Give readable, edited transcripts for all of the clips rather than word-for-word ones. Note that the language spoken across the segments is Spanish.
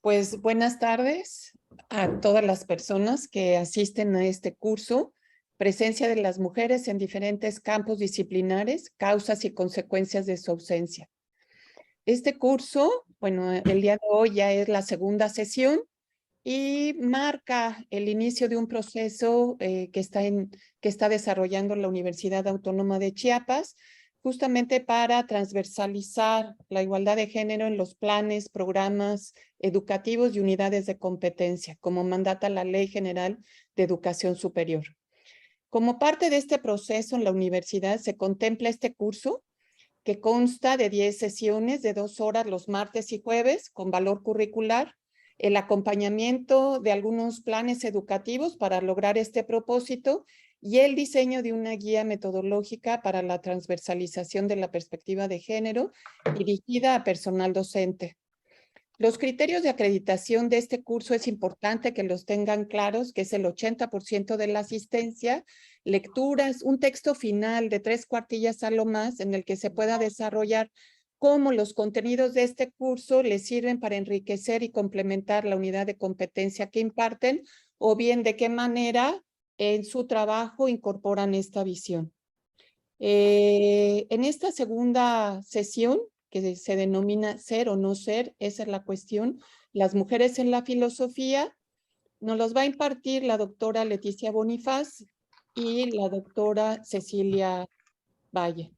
Pues buenas tardes a todas las personas que asisten a este curso, Presencia de las mujeres en diferentes campos disciplinares, causas y consecuencias de su ausencia. Este curso, bueno, el día de hoy ya es la segunda sesión y marca el inicio de un proceso que está desarrollando la Universidad Autónoma de Chiapas, justamente para transversalizar la igualdad de género en los planes, programas educativos y unidades de competencia, como mandata la Ley General de Educación Superior. Como parte de este proceso en la universidad se contempla este curso que consta de 10 sesiones de 2 horas los martes y jueves con valor curricular, el acompañamiento de algunos planes educativos para lograr este propósito y el diseño de una guía metodológica para la transversalización de la perspectiva de género dirigida a personal docente. Los criterios de acreditación de este curso es importante que los tengan claros, que es el 80% de la asistencia, lecturas, un texto final de 3/4 a lo más en el que se pueda desarrollar cómo los contenidos de este curso les sirven para enriquecer y complementar la unidad de competencia que imparten o bien de qué manera en su trabajo incorporan esta visión. En esta segunda sesión, que se denomina Ser o No Ser, esa es la cuestión, las mujeres en la filosofía, nos los va a impartir la doctora Leticia Bonifaz y la doctora Cecilia Lavalle.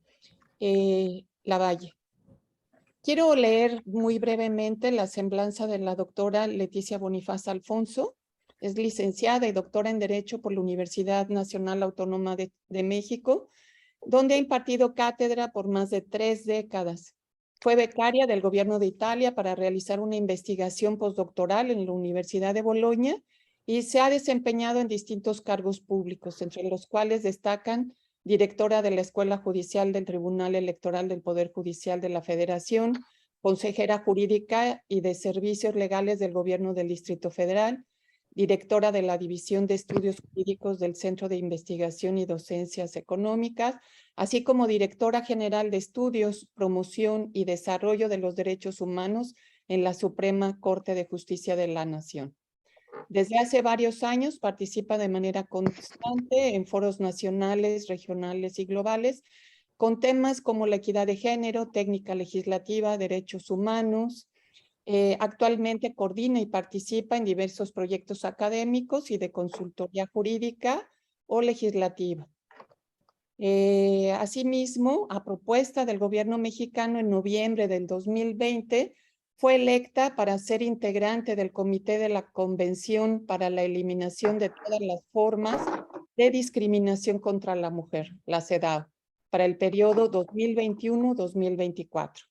Quiero leer muy brevemente la semblanza de la doctora Leticia Bonifaz Alfonso. Es licenciada y doctora en Derecho por la Universidad Nacional Autónoma de México, donde ha impartido cátedra por más de 3 décadas. Fue becaria del gobierno de Italia para realizar una investigación postdoctoral en la Universidad de Bolonia y se ha desempeñado en distintos cargos públicos, entre los cuales destacan directora de la Escuela Judicial del Tribunal Electoral del Poder Judicial de la Federación, consejera jurídica y de servicios legales del Gobierno del Distrito Federal, directora de la División de Estudios Jurídicos del Centro de Investigación y Docencias Económicas, así como directora general de Estudios, Promoción y Desarrollo de los Derechos Humanos en la Suprema Corte de Justicia de la Nación. Desde hace varios años participa de manera constante en foros nacionales, regionales y globales con temas como la equidad de género, técnica legislativa, derechos humanos. Actualmente coordina y participa en diversos proyectos académicos y de consultoría jurídica o legislativa. Asimismo, a propuesta del gobierno mexicano en noviembre del 2020, fue electa para ser integrante del Comité de la Convención para la Eliminación de todas las formas de discriminación contra la mujer, la CEDAW, para el periodo 2021-2024.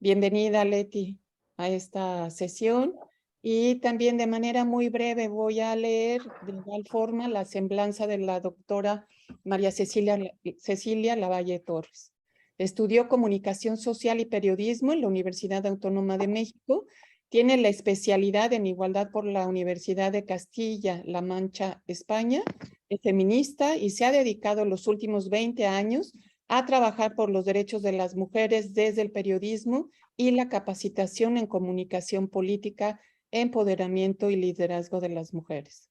Bienvenida, Leti, a esta sesión. Y también de manera muy breve voy a leer de igual forma la semblanza de la doctora María Cecilia Lavalle Torres. Estudió Comunicación Social y Periodismo en la Universidad Autónoma de México. Tiene la especialidad en Igualdad por la Universidad de Castilla-La Mancha, España. Es feminista y se ha dedicado los últimos 20 años a trabajar por los derechos de las mujeres desde el periodismo y la capacitación en comunicación política, empoderamiento y liderazgo de las mujeres.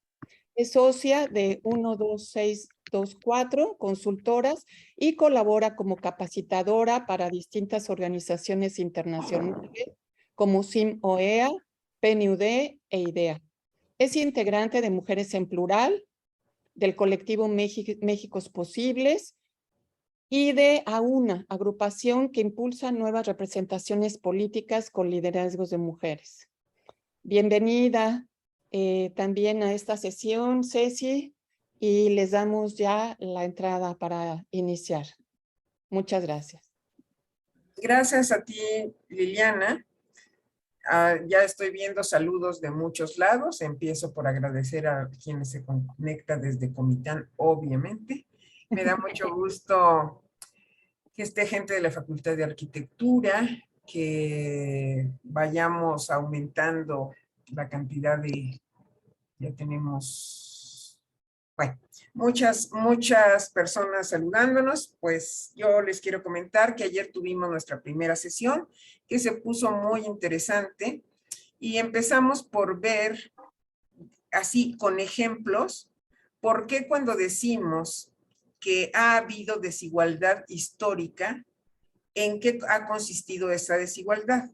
Es socia de 12624 consultoras y colabora como capacitadora para distintas organizaciones internacionales como SIM-OEA, PNUD e IDEA. Es integrante de Mujeres en Plural, del colectivo Méxicos Posibles y de AUNA, agrupación que impulsa nuevas representaciones políticas con liderazgos de mujeres. Bienvenida también a esta sesión, Ceci, y les damos ya la entrada para iniciar. Muchas gracias. Gracias a ti, Liliana. Ya estoy viendo saludos de muchos lados. Empiezo por agradecer a quienes se conectan desde Comitán, obviamente. Me da mucho gusto que esté gente de la Facultad de Arquitectura, que vayamos aumentando la cantidad de... Ya tenemos, bueno, muchas personas saludándonos. Pues yo les quiero comentar que ayer tuvimos nuestra primera sesión, que se puso muy interesante Y empezamos por ver, así con ejemplos, por qué cuando decimos que ha habido desigualdad histórica, ¿en qué ha consistido esa desigualdad?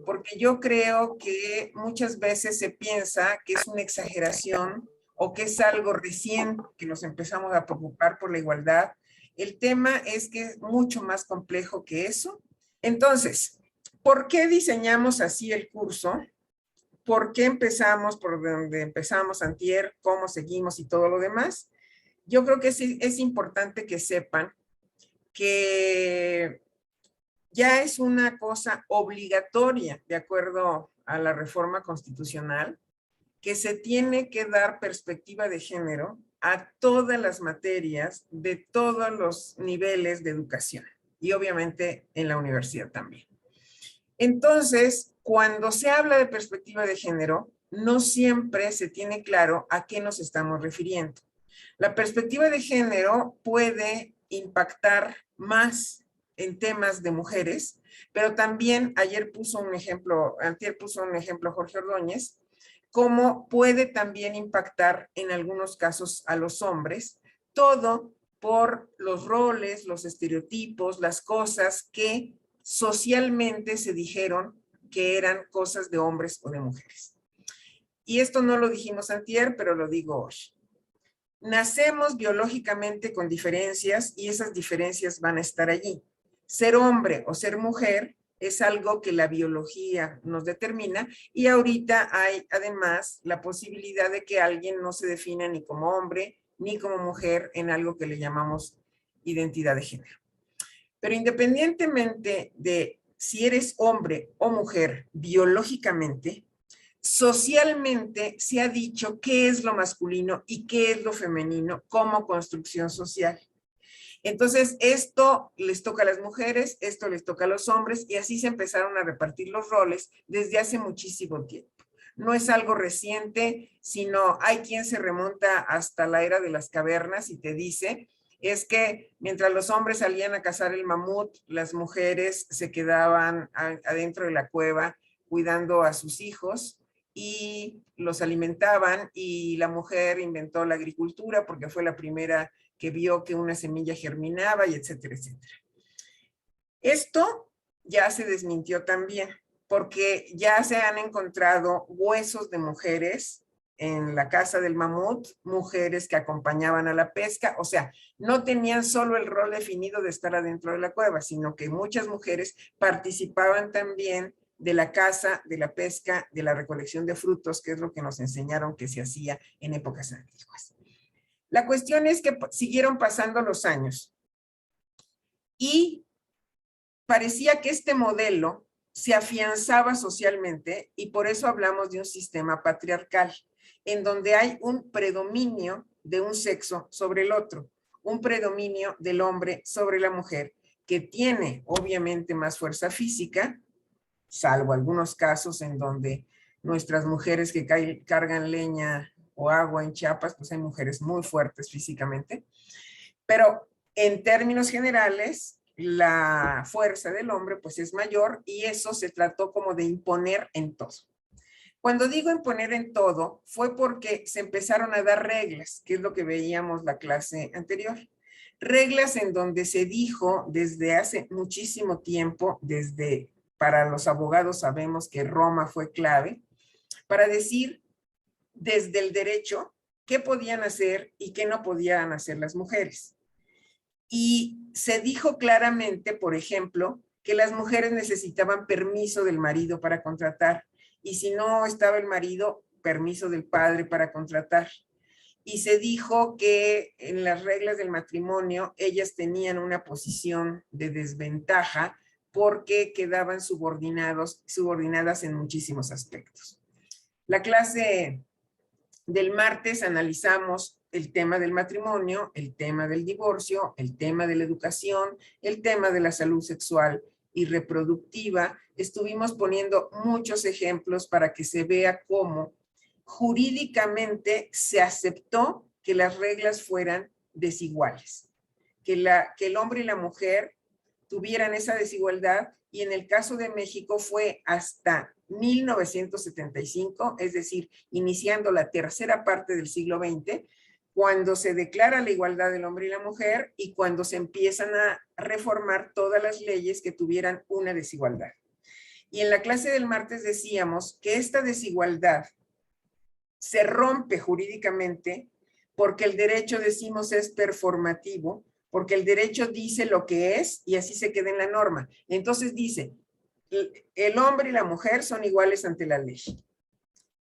Porque yo creo que muchas veces se piensa que es una exageración o que es algo recién que nos empezamos a preocupar por la igualdad. El tema es que es mucho más complejo que eso. Entonces, ¿por qué diseñamos así el curso? ¿Por qué empezamos por donde empezamos antier? ¿Cómo seguimos y todo lo demás? Yo creo que es importante que sepan que ya es una cosa obligatoria, de acuerdo a la reforma constitucional, que se tiene que dar perspectiva de género a todas las materias de todos los niveles de educación y obviamente en la universidad también. Entonces, cuando se habla de perspectiva de género, no siempre se tiene claro a qué nos estamos refiriendo. La perspectiva de género puede impactar más en temas de mujeres, pero también antier puso un ejemplo Jorge Ordóñez, cómo puede también impactar en algunos casos a los hombres, todo por los roles, los estereotipos, las cosas que socialmente se dijeron que eran cosas de hombres o de mujeres. Y esto no lo dijimos antier, pero lo digo hoy. Nacemos biológicamente con diferencias y esas diferencias van a estar allí. Ser hombre o ser mujer es algo que la biología nos determina y ahorita hay además la posibilidad de que alguien no se defina ni como hombre ni como mujer en algo que le llamamos identidad de género. Pero independientemente de si eres hombre o mujer biológicamente, socialmente se ha dicho qué es lo masculino y qué es lo femenino como construcción social. Entonces, esto les toca a las mujeres, esto les toca a los hombres, y así se empezaron a repartir los roles desde hace muchísimo tiempo. No es algo reciente, sino hay quien se remonta hasta la era de las cavernas y te dice, es que mientras los hombres salían a cazar el mamut, las mujeres se quedaban adentro de la cueva cuidando a sus hijos y los alimentaban, y la mujer inventó la agricultura porque fue la primera que vio que una semilla germinaba y etcétera, etcétera. Esto ya se desmintió también, porque ya se han encontrado huesos de mujeres en la casa del mamut, mujeres que acompañaban a la pesca, o sea, no tenían solo el rol definido de estar adentro de la cueva, sino que muchas mujeres participaban también de la caza, de la pesca, de la recolección de frutos, que es lo que nos enseñaron que se hacía en épocas antiguas. La cuestión es que siguieron pasando los años y parecía que este modelo se afianzaba socialmente y por eso hablamos de un sistema patriarcal, en donde hay un predominio de un sexo sobre el otro, un predominio del hombre sobre la mujer, que tiene obviamente más fuerza física, salvo algunos casos en donde nuestras mujeres que cargan leña o agua en Chiapas, pues hay mujeres muy fuertes físicamente, pero en términos generales, la fuerza del hombre pues es mayor y eso se trató como de imponer en todo. Cuando digo imponer en todo, fue porque se empezaron a dar reglas, que es lo que veíamos la clase anterior. Reglas en donde se dijo desde hace muchísimo tiempo, desde para los abogados sabemos que Roma fue clave, para decir desde el derecho qué podían hacer y qué no podían hacer las mujeres. Y se dijo claramente, por ejemplo, que las mujeres necesitaban permiso del marido para contratar, y si no estaba el marido, permiso del padre para contratar. Y se dijo que en las reglas del matrimonio ellas tenían una posición de desventaja porque quedaban subordinadas en muchísimos aspectos. La clase del martes analizamos el tema del matrimonio, el tema del divorcio, el tema de la educación, el tema de la salud sexual y reproductiva. Estuvimos poniendo muchos ejemplos para que se vea cómo jurídicamente se aceptó que las reglas fueran desiguales, que el hombre y la mujer tuvieran esa desigualdad, y en el caso de México fue hasta 1975, es decir, iniciando la tercera parte del siglo XX, cuando se declara la igualdad del hombre y la mujer y cuando se empiezan a reformar todas las leyes que tuvieran una desigualdad. Y en la clase del martes decíamos que esta desigualdad se rompe jurídicamente porque el derecho, decimos, es performativo, porque el derecho dice lo que es y así se queda en la norma. Entonces dice, el hombre y la mujer son iguales ante la ley.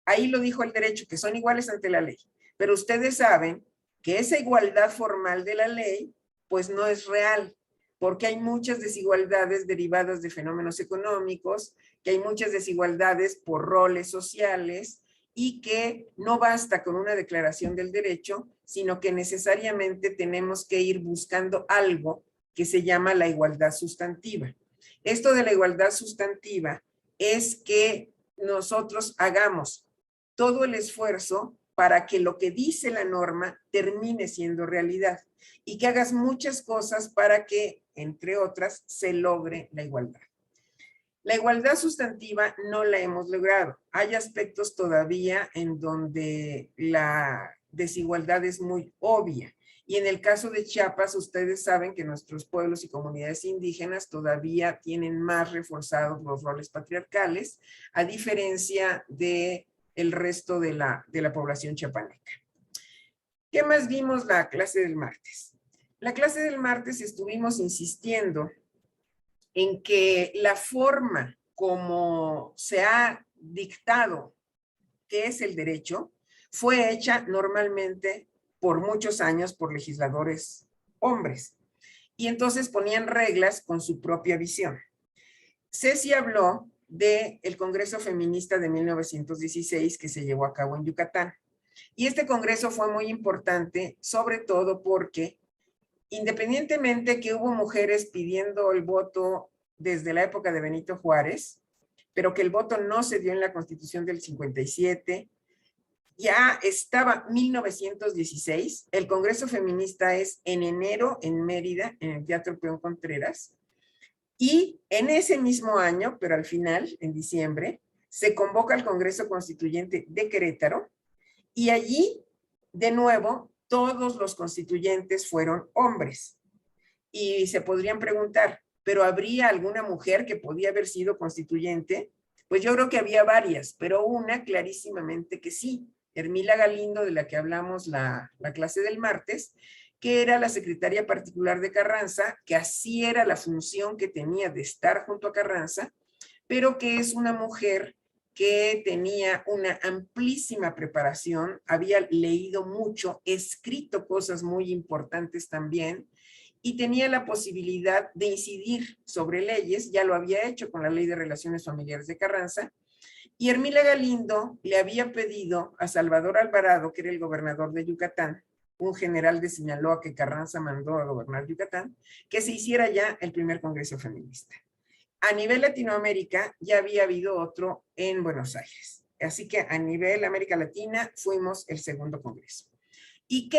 Ahí lo dijo el derecho, que son iguales ante la ley. Pero ustedes saben que esa igualdad formal de la ley, pues no es real, porque hay muchas desigualdades derivadas de fenómenos económicos, que hay muchas desigualdades por roles sociales, y que no basta con una declaración del derecho, sino que necesariamente tenemos que ir buscando algo que se llama la igualdad sustantiva. Esto de la igualdad sustantiva es que nosotros hagamos todo el esfuerzo para que lo que dice la norma termine siendo realidad y que hagas muchas cosas para que, entre otras, se logre la igualdad. La igualdad sustantiva no la hemos logrado. Hay aspectos todavía en donde la desigualdad es muy obvia. Y en el caso de Chiapas, ustedes saben que nuestros pueblos y comunidades indígenas todavía tienen más reforzados los roles patriarcales, a diferencia del resto de la población chiapaneca. ¿Qué más vimos la clase del martes? La clase del martes estuvimos insistiendo en que la forma como se ha dictado qué es el derecho fue hecha normalmente por muchos años por legisladores hombres. Y entonces ponían reglas con su propia visión. Ceci habló del Congreso Feminista de 1916 que se llevó a cabo en Yucatán. Y este congreso fue muy importante, sobre todo porque independientemente que hubo mujeres pidiendo el voto desde la época de Benito Juárez, pero que el voto no se dio en la Constitución del 57, ya estaba 1916, el Congreso Feminista es en enero en Mérida, en el Teatro Peón Contreras, y en ese mismo año, pero al final, en diciembre, se convoca el Congreso Constituyente de Querétaro, y allí, de nuevo, todos los constituyentes fueron hombres. Y se podrían preguntar, ¿pero habría alguna mujer que podía haber sido constituyente? Pues yo creo que había varias, pero una clarísimamente que sí. Hermila Galindo, de la que hablamos la clase del martes, que era la secretaria particular de Carranza, que así era la función que tenía de estar junto a Carranza, pero que es una mujer que tenía una amplísima preparación, había leído mucho, escrito cosas muy importantes también, y tenía la posibilidad de incidir sobre leyes, ya lo había hecho con la Ley de Relaciones Familiares de Carranza, y Hermila Galindo le había pedido a Salvador Alvarado, que era el gobernador de Yucatán, un general de Sinaloa que Carranza mandó a gobernar Yucatán, que se hiciera ya el primer Congreso Feminista. A nivel Latinoamérica ya había habido otro en Buenos Aires. Así que a nivel América Latina fuimos el segundo Congreso. ¿Y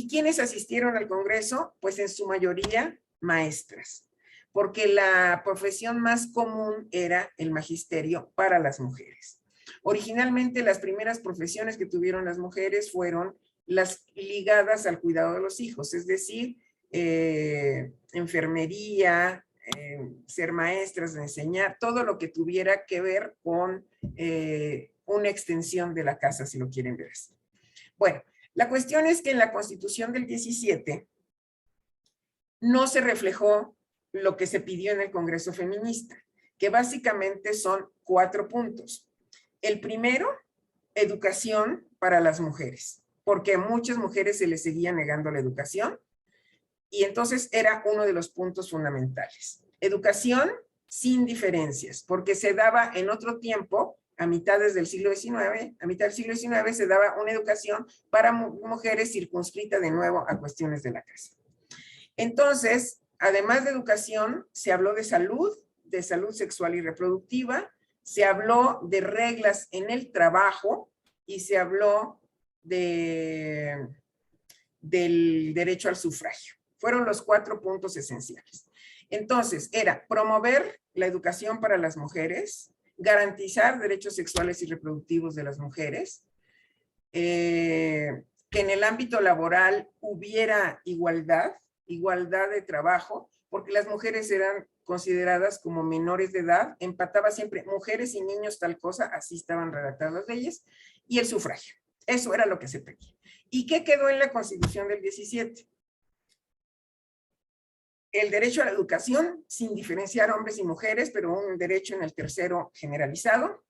quiénes asistieron al Congreso? Pues en su mayoría maestras, porque la profesión más común era el magisterio para las mujeres. Originalmente las primeras profesiones que tuvieron las mujeres fueron las ligadas al cuidado de los hijos, es decir, enfermería, ser maestras, enseñar, todo lo que tuviera que ver con una extensión de la casa, si lo quieren ver así. Bueno, la cuestión es que en la Constitución del 17 no se reflejó lo que se pidió en el Congreso Feminista, que básicamente son 4 puntos. El primero, educación para las mujeres, porque a muchas mujeres se les seguía negando la educación, y entonces era uno de los puntos fundamentales. Educación sin diferencias, porque se daba en otro tiempo, a mitad del siglo XIX se daba una educación para mujeres circunscrita de nuevo a cuestiones de la casa. Entonces, además de educación, se habló de salud sexual y reproductiva, se habló de reglas en el trabajo y se habló del derecho al sufragio. Fueron los 4 puntos esenciales. Entonces, era promover la educación para las mujeres, garantizar derechos sexuales y reproductivos de las mujeres, que en el ámbito laboral hubiera igualdad de trabajo, porque las mujeres eran consideradas como menores de edad, empataba siempre mujeres y niños tal cosa, así estaban redactadas las leyes, y el sufragio. Eso era lo que se pedía. ¿Y qué quedó en la Constitución del 17? El derecho a la educación, sin diferenciar hombres y mujeres, pero un derecho en el tercero generalizado.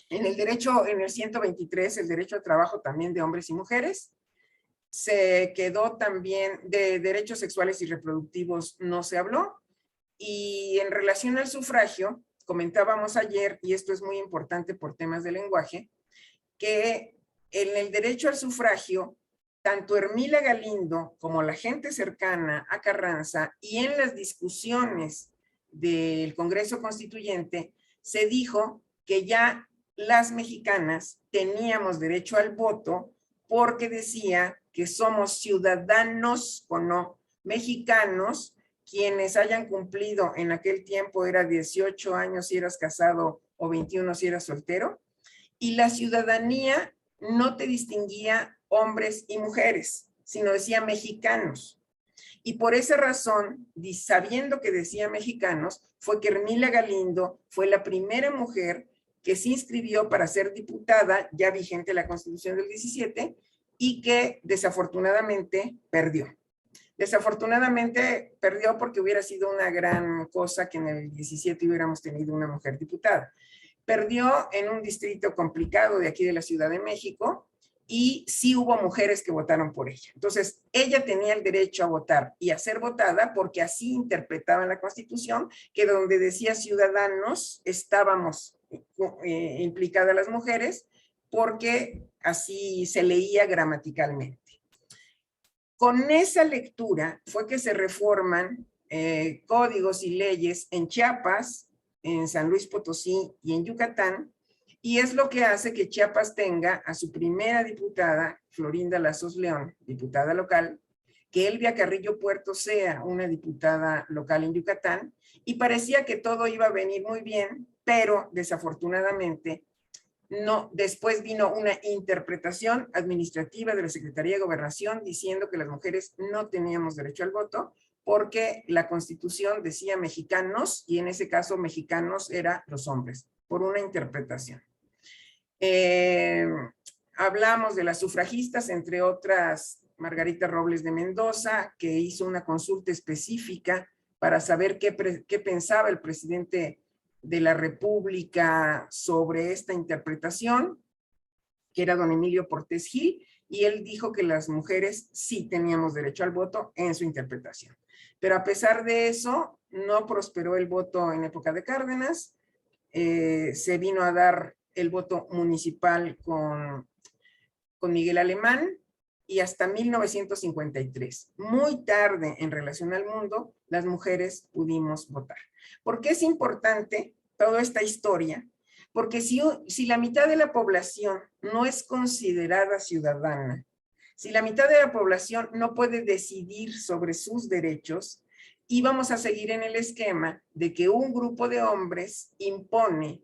En el 123, el derecho al trabajo también de hombres y mujeres. Se quedó también de derechos sexuales y reproductivos, no se habló. Y en relación al sufragio, comentábamos ayer, y esto es muy importante por temas de lenguaje, que en el derecho al sufragio, tanto Hermila Galindo como la gente cercana a Carranza y en las discusiones del Congreso Constituyente, se dijo que ya las mexicanas teníamos derecho al voto porque decía que somos ciudadanos o no mexicanos, quienes hayan cumplido en aquel tiempo era 18 años si eras casado o 21 si eras soltero, y la ciudadanía no te distinguía hombres y mujeres, sino decía mexicanos. Y por esa razón, sabiendo que decía mexicanos, fue que Hermila Galindo fue la primera mujer que se inscribió para ser diputada, ya vigente la Constitución del 17, y que desafortunadamente perdió. Desafortunadamente perdió porque hubiera sido una gran cosa que en el 17 hubiéramos tenido una mujer diputada. Perdió en un distrito complicado de aquí de la Ciudad de México y sí hubo mujeres que votaron por ella. Entonces, ella tenía el derecho a votar y a ser votada porque así interpretaba la Constitución, que donde decía ciudadanos estábamos implicadas las mujeres porque así se leía gramaticalmente. Con esa lectura fue que se reforman códigos y leyes en Chiapas, en San Luis Potosí y en Yucatán, y es lo que hace que Chiapas tenga a su primera diputada, Florinda Lazos León, diputada local, que Elvia Carrillo Puerto sea una diputada local en Yucatán, y parecía que todo iba a venir muy bien, pero desafortunadamente no, después vino una interpretación administrativa de la Secretaría de Gobernación diciendo que las mujeres no teníamos derecho al voto porque la Constitución decía mexicanos y en ese caso mexicanos eran los hombres, por una interpretación. Hablamos de las sufragistas, entre otras Margarita Robles de Mendoza, que hizo una consulta específica para saber qué pensaba el presidente de la República sobre esta interpretación, que era don Emilio Portes Gil, y él dijo que las mujeres sí teníamos derecho al voto en su interpretación. Pero a pesar de eso, no prosperó el voto en época de Cárdenas, se vino a dar el voto municipal con Miguel Alemán, y hasta 1953, muy tarde en relación al mundo, las mujeres pudimos votar. ¿Por qué es importante toda esta historia? Porque si la mitad de la población no es considerada ciudadana, si la mitad de la población no puede decidir sobre sus derechos, íbamos a seguir en el esquema de que un grupo de hombres impone,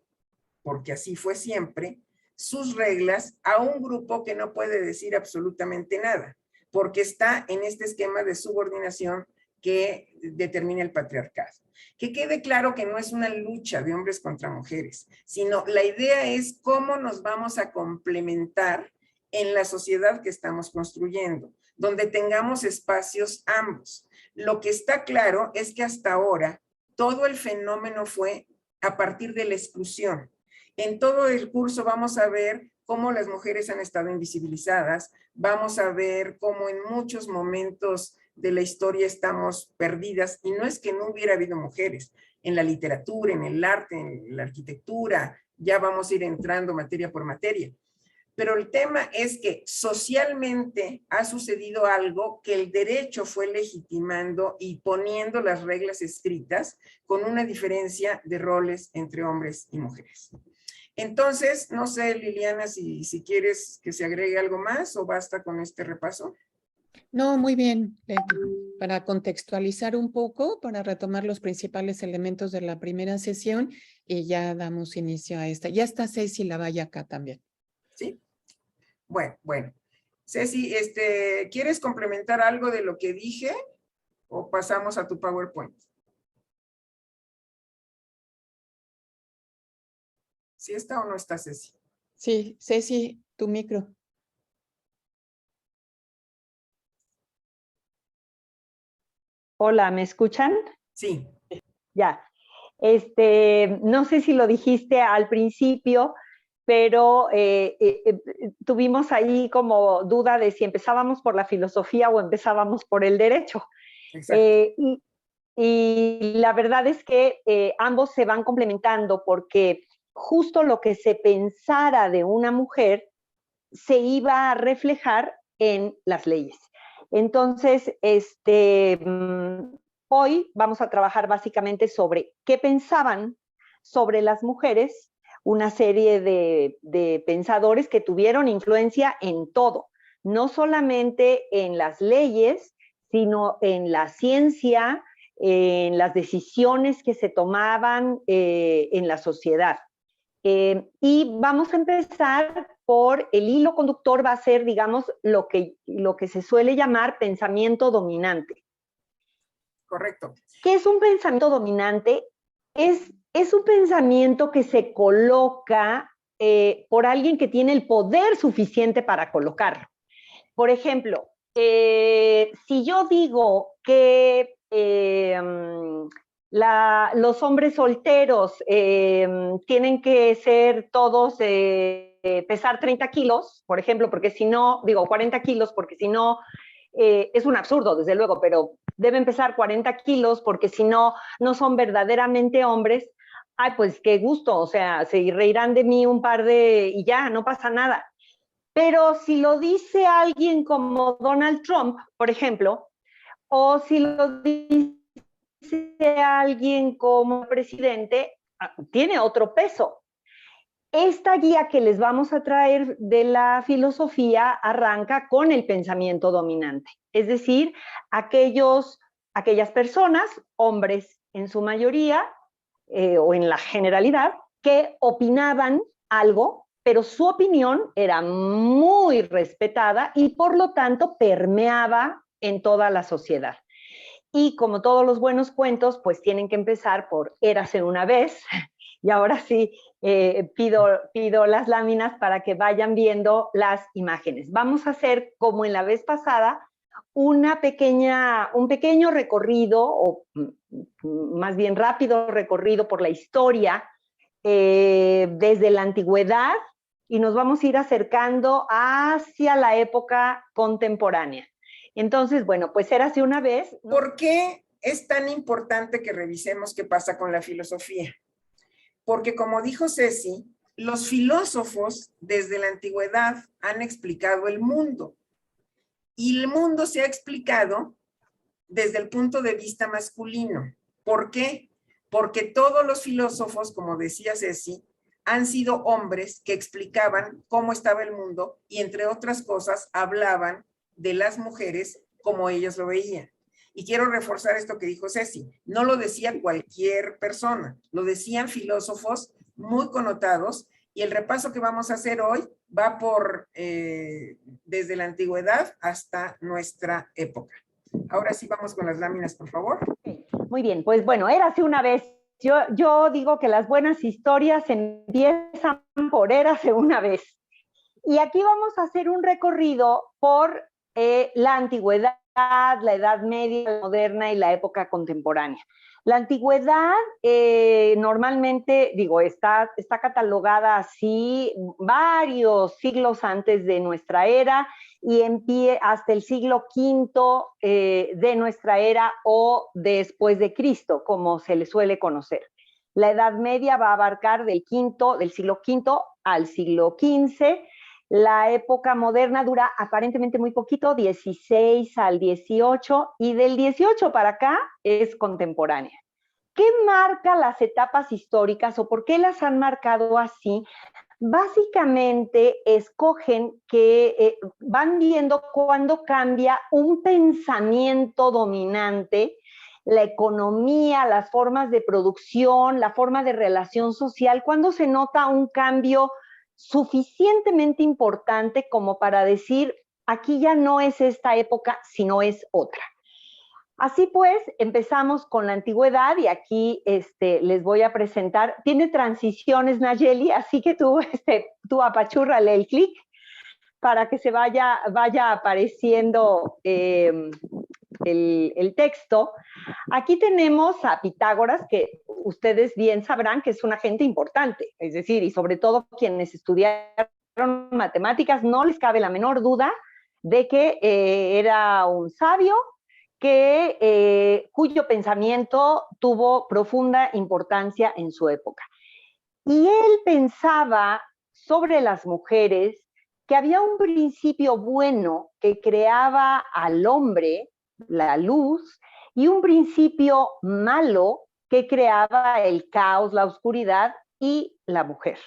porque así fue siempre, sus reglas a un grupo que no puede decir absolutamente nada, porque está en este esquema de subordinación que determina el patriarcado. Que quede claro que no es una lucha de hombres contra mujeres, sino la idea es cómo nos vamos a complementar en la sociedad que estamos construyendo, donde tengamos espacios ambos. Lo que está claro es que hasta ahora todo el fenómeno fue a partir de la exclusión. En todo el curso vamos a ver cómo las mujeres han estado invisibilizadas, vamos a ver cómo en muchos momentos de la historia estamos perdidas, y no es que no hubiera habido mujeres, en la literatura, en el arte, en la arquitectura, ya vamos a ir entrando materia por materia. Pero el tema es que socialmente ha sucedido algo que el derecho fue legitimando y poniendo las reglas escritas con una diferencia de roles entre hombres y mujeres. Entonces, no sé, Liliana, si quieres que se agregue algo más o basta con este repaso. No, muy bien. Para contextualizar un poco, para retomar los principales elementos de la primera sesión y ya damos inicio a esta. Ya está Ceci Lavalla acá también. ¿Sí? Bueno. Ceci, ¿quieres complementar algo de lo que dije o pasamos a tu PowerPoint? ¿Sí está o no está, Ceci? Sí, Ceci, tu micro. Hola, ¿me escuchan? Sí. Ya. No sé si lo dijiste al principio, pero tuvimos ahí como duda de si empezábamos por la filosofía o empezábamos por el derecho. Exacto. Y la verdad es que ambos se van complementando porque justo lo que se pensara de una mujer se iba a reflejar en las leyes. Entonces, hoy vamos a trabajar básicamente sobre qué pensaban sobre las mujeres una serie de pensadores que tuvieron influencia en todo, no solamente en las leyes, sino en la ciencia, en las decisiones que se tomaban en la sociedad. Y vamos a empezar por el hilo conductor, va a ser, digamos, lo que se suele llamar pensamiento dominante. Correcto. ¿Qué es un pensamiento dominante? Es un pensamiento que se coloca por alguien que tiene el poder suficiente para colocarlo. Por ejemplo, si yo digo que los hombres solteros tienen que ser todos pesar 30 kilos, por ejemplo, porque si no, digo 40 kilos, porque si no, es un absurdo, desde luego, pero deben pesar 40 kilos porque si no, no son verdaderamente hombres. Ay, pues qué gusto, o sea, se reirán de mí un par de y ya, no pasa nada. Pero si lo dice alguien como Donald Trump, por ejemplo, o si lo dice alguien como presidente, tiene otro peso. Esta guía que les vamos a traer de la filosofía arranca con el pensamiento dominante, es decir, aquellas personas, hombres en su mayoría, o en la generalidad, que opinaban algo, pero su opinión era muy respetada y por lo tanto permeaba en toda la sociedad. Y como todos los buenos cuentos, pues tienen que empezar por érase una vez. Y ahora sí, pido las láminas para que vayan viendo las imágenes. Vamos a hacer, como en la vez pasada, un pequeño recorrido, o más bien rápido recorrido por la historia, desde la antigüedad, y nos vamos a ir acercando hacia la época contemporánea. Entonces, bueno, pues érase una vez, ¿no? ¿Por qué es tan importante que revisemos qué pasa con la filosofía? Porque como dijo Ceci, los filósofos desde la antigüedad han explicado el mundo. Y el mundo se ha explicado desde el punto de vista masculino. ¿Por qué? Porque todos los filósofos, como decía Ceci, han sido hombres que explicaban cómo estaba el mundo y, entre otras cosas, hablaban de las mujeres como ellos lo veían. Y quiero reforzar esto que dijo Ceci. No lo decía cualquier persona, lo decían filósofos muy connotados, y el repaso que vamos a hacer hoy va desde la antigüedad hasta nuestra época. Ahora sí vamos con las láminas, por favor. Okay. Muy bien, pues bueno, érase una vez. Yo digo que las buenas historias empiezan por érase una vez. Y aquí vamos a hacer un recorrido por la antigüedad, la Edad Media, la moderna y la época contemporánea. La antigüedad normalmente, digo, está catalogada así varios siglos antes de nuestra era y en pie hasta el siglo V de nuestra era o después de Cristo, como se le suele conocer. La Edad Media va a abarcar del siglo V al siglo XV. La época moderna dura aparentemente muy poquito, 16 al 18, y del 18 para acá es contemporánea. ¿Qué marca las etapas históricas o por qué las han marcado así? básicamente escogen que van viendo cuándo cambia un pensamiento dominante, la economía, las formas de producción, la forma de relación social, cuándo se nota un cambio suficientemente importante como para decir, aquí ya no es esta época, sino es otra. Así pues, empezamos con la antigüedad y aquí les voy a presentar. Tiene transiciones, Nayeli, así que tú apachúrrale el clic para que se vaya apareciendo el texto. Aquí tenemos a Pitágoras, que ustedes bien sabrán que es una gente importante, es decir, y sobre todo quienes estudiaron matemáticas, no les cabe la menor duda de que era un sabio, cuyo pensamiento tuvo profunda importancia en su época. Y él pensaba sobre las mujeres que había un principio bueno que creaba al hombre, la luz, y un principio malo que creaba el caos, la oscuridad y la mujer.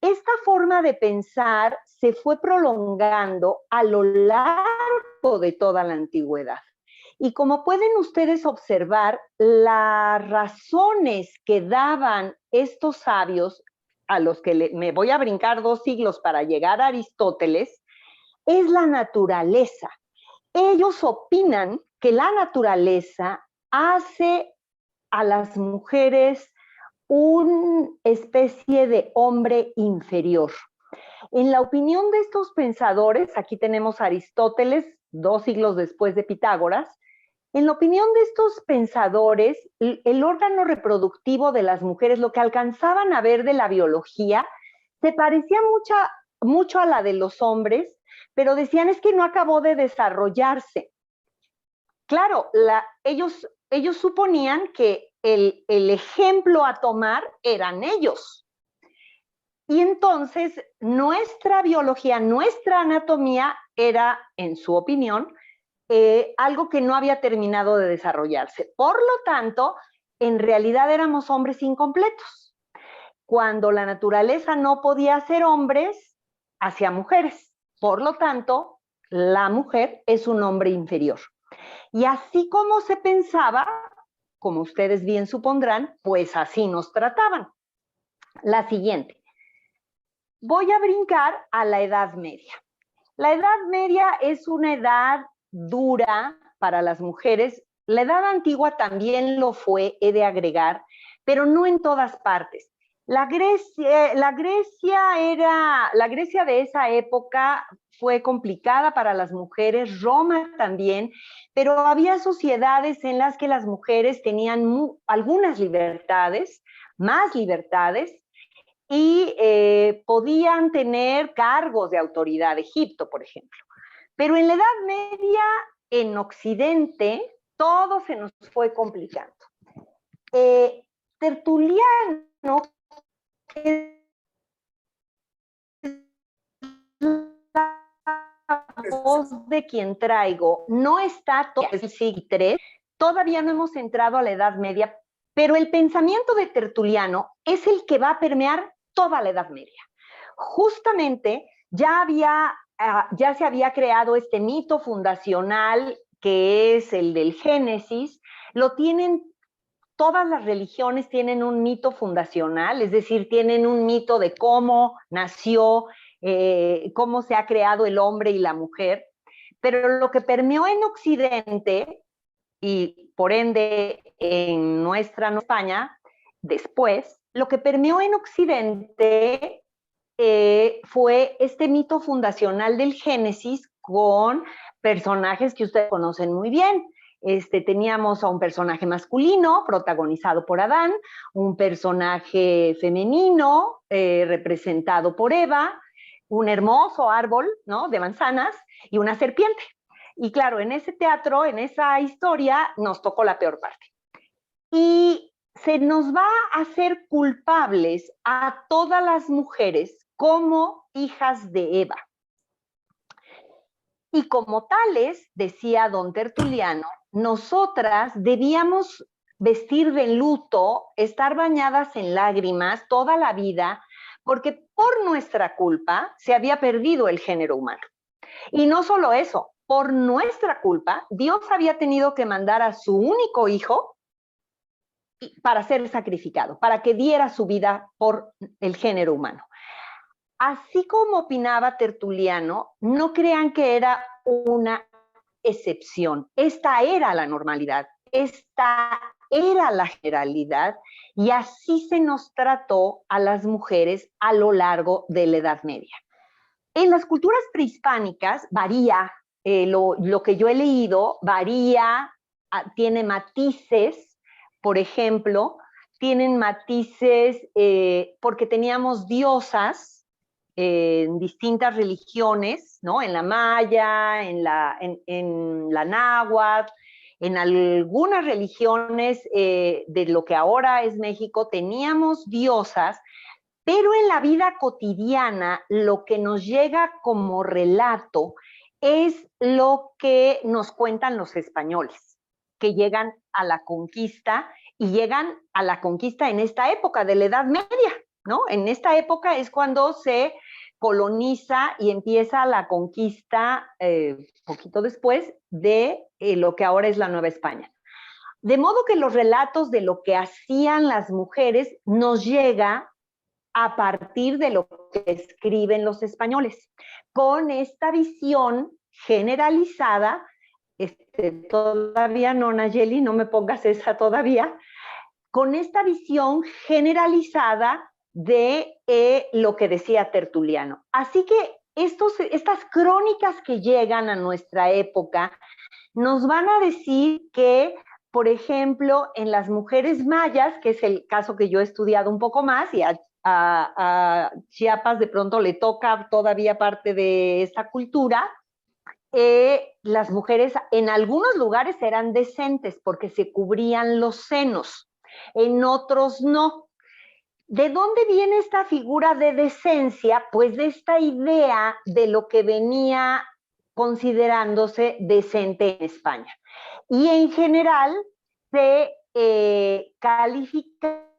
Esta forma de pensar se fue prolongando a lo largo de toda la antigüedad. Y como pueden ustedes observar, las razones que daban estos sabios, a los que me voy a brincar 2 siglos para llegar a Aristóteles, es la naturaleza. Ellos opinan que la naturaleza hace a las mujeres una especie de hombre inferior. En la opinión de estos pensadores, aquí tenemos a Aristóteles, 2 siglos después de Pitágoras, en la opinión de estos pensadores, el órgano reproductivo de las mujeres, lo que alcanzaban a ver de la biología, se parecía mucho a la de los hombres, pero decían es que no acabó de desarrollarse. Claro, ellos suponían que el ejemplo a tomar eran ellos. Y entonces nuestra biología, nuestra anatomía era, en su opinión, algo que no había terminado de desarrollarse. Por lo tanto, en realidad éramos hombres incompletos. Cuando la naturaleza no podía hacer hombres, hacía mujeres. Por lo tanto, la mujer es un hombre inferior. Y así como se pensaba, como ustedes bien supondrán, pues así nos trataban. La siguiente. Voy a brincar a la Edad Media. La Edad Media es una edad dura para las mujeres. La Edad Antigua también lo fue, he de agregar, pero no en todas partes. La Grecia de esa época fue complicada para las mujeres, Roma también, pero había sociedades en las que las mujeres tenían algunas libertades, más libertades, y podían tener cargos de autoridad. Egipto, por ejemplo. Pero en la Edad Media, en Occidente, todo se nos fue complicando. Tertuliano, que la voz de quien traigo, no está todo el siglo III, todavía no hemos entrado a la Edad Media, pero el pensamiento de Tertuliano es el que va a permear toda la Edad Media. Justamente ya se había creado este mito fundacional que es el del Génesis, lo tienen, todas las religiones tienen un mito fundacional, es decir, tienen un mito de cómo nació, cómo se ha creado el hombre y la mujer, pero lo que permeó en Occidente y por ende en nuestra España, después, lo que permeó en Occidente fue este mito fundacional del Génesis con personajes que ustedes conocen muy bien. Teníamos a un personaje masculino protagonizado por Adán, un personaje femenino representado por Eva, un hermoso árbol, ¿no?, de manzanas y una serpiente. Y claro, en ese teatro, en esa historia, nos tocó la peor parte. Y se nos va a hacer culpables a todas las mujeres como hijas de Eva. Y como tales, decía don Tertuliano, nosotras debíamos vestir de luto, estar bañadas en lágrimas toda la vida, porque por nuestra culpa se había perdido el género humano. Y no solo eso, por nuestra culpa, Dios había tenido que mandar a su único hijo para ser sacrificado, para que diera su vida por el género humano. Así como opinaba Tertuliano, no crean que era una excepción. Esta era la normalidad, esta era la generalidad, y así se nos trató a las mujeres a lo largo de la Edad Media. En las culturas prehispánicas varía, lo que yo he leído varía, tiene matices, por ejemplo, tienen matices porque teníamos diosas en distintas religiones, ¿no? En la maya, en la náhuatl, en algunas religiones de lo que ahora es México, teníamos diosas, pero en la vida cotidiana lo que nos llega como relato es lo que nos cuentan los españoles, que llegan a la conquista y llegan a la conquista en esta época de la Edad Media, ¿no? En esta época es cuando se coloniza y empieza la conquista poquito después de lo que ahora es la Nueva España. De modo que los relatos de lo que hacían las mujeres nos llega a partir de lo que escriben los españoles, con esta visión generalizada, todavía no, Nayeli, no me pongas esa todavía, con esta visión generalizada de lo que decía Tertuliano. Así que estas crónicas que llegan a nuestra época nos van a decir que, por ejemplo, en las mujeres mayas, que es el caso que yo he estudiado un poco más, y a Chiapas de pronto le toca todavía parte de esta cultura, las mujeres en algunos lugares eran decentes porque se cubrían los senos, en otros no. ¿De dónde viene esta figura de decencia? Pues de esta idea de lo que venía considerándose decente en España. Y en general se calificaba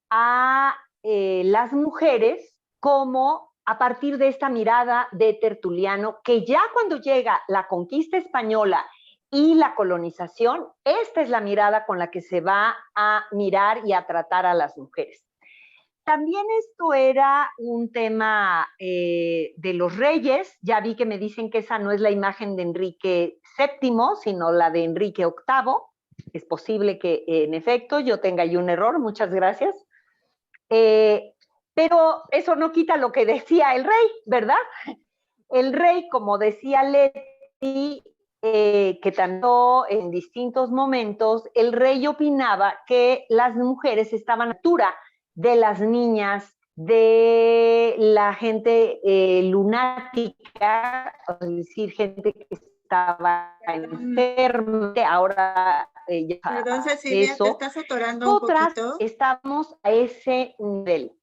a las mujeres como a partir de esta mirada de Tertuliano, que ya cuando llega la conquista española y la colonización, esta es la mirada con la que se va a mirar y a tratar a las mujeres. También esto era un tema de los reyes. Ya vi que me dicen que esa no es la imagen de Enrique VII, sino la de Enrique VIII. Es posible que, en efecto, yo tenga ahí un error. Muchas gracias. Pero eso no quita lo que decía el rey, ¿verdad? El rey, como decía Leti, que también en distintos momentos, el rey opinaba que las mujeres estaban a la altura de las niñas, de la gente lunática, es decir, gente que estaba enferma, ahora perdón, Cecilia, eso. te estás atorando un poquito. Estamos a ese nivel.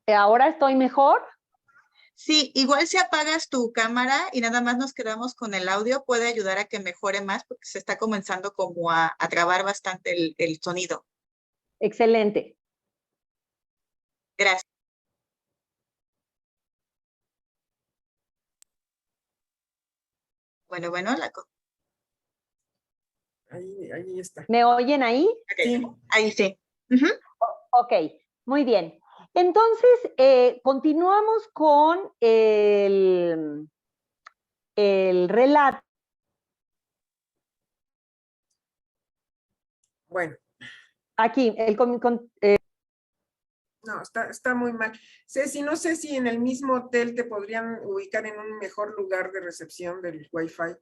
¿Ahora estoy mejor? Sí, igual si apagas tu cámara y nada más nos quedamos con el audio, puede ayudar a que mejore más porque se está comenzando como a trabar bastante el sonido. Excelente. Gracias. Bueno, Ahí está. ¿Me oyen ahí? Okay. Sí. Ahí sí. Ok, muy bien. Entonces, continuamos con el relato. Bueno. Aquí, no, está muy mal. Ceci, no sé si en el mismo hotel te podrían ubicar en un mejor lugar de recepción del Wi-Fi.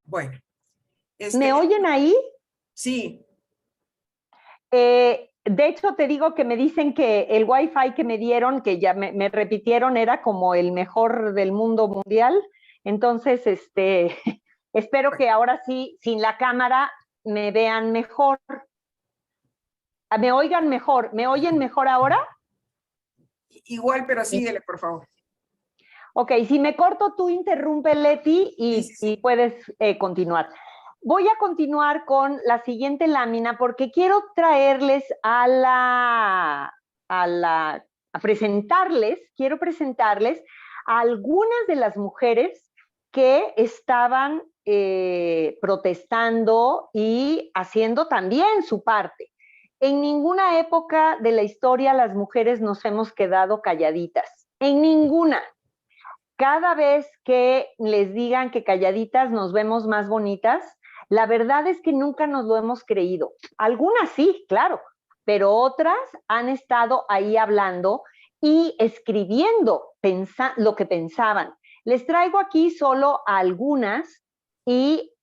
Bueno. ¿Me oyen ahí? Sí. De hecho, te digo que me dicen que el Wi-Fi que me dieron, que ya me repitieron, era como el mejor del mundo mundial. Entonces, espero que ahora sí, sin la cámara, me vean mejor. ¿Me oigan mejor? ¿Me oyen mejor ahora? Igual, pero síguele, por favor. Ok, si me corto, tú interrumpe, Leti, y puedes continuar. voy a continuar con la siguiente lámina porque quiero traerles quiero presentarles a algunas de las mujeres que estaban protestando y haciendo también su parte. En ninguna época de la historia las mujeres nos hemos quedado calladitas, en ninguna. Cada vez que les digan que calladitas nos vemos más bonitas, la verdad es que nunca nos lo hemos creído. Algunas sí, claro, pero otras han estado ahí hablando y escribiendo lo que pensaban. Les traigo aquí solo a algunas y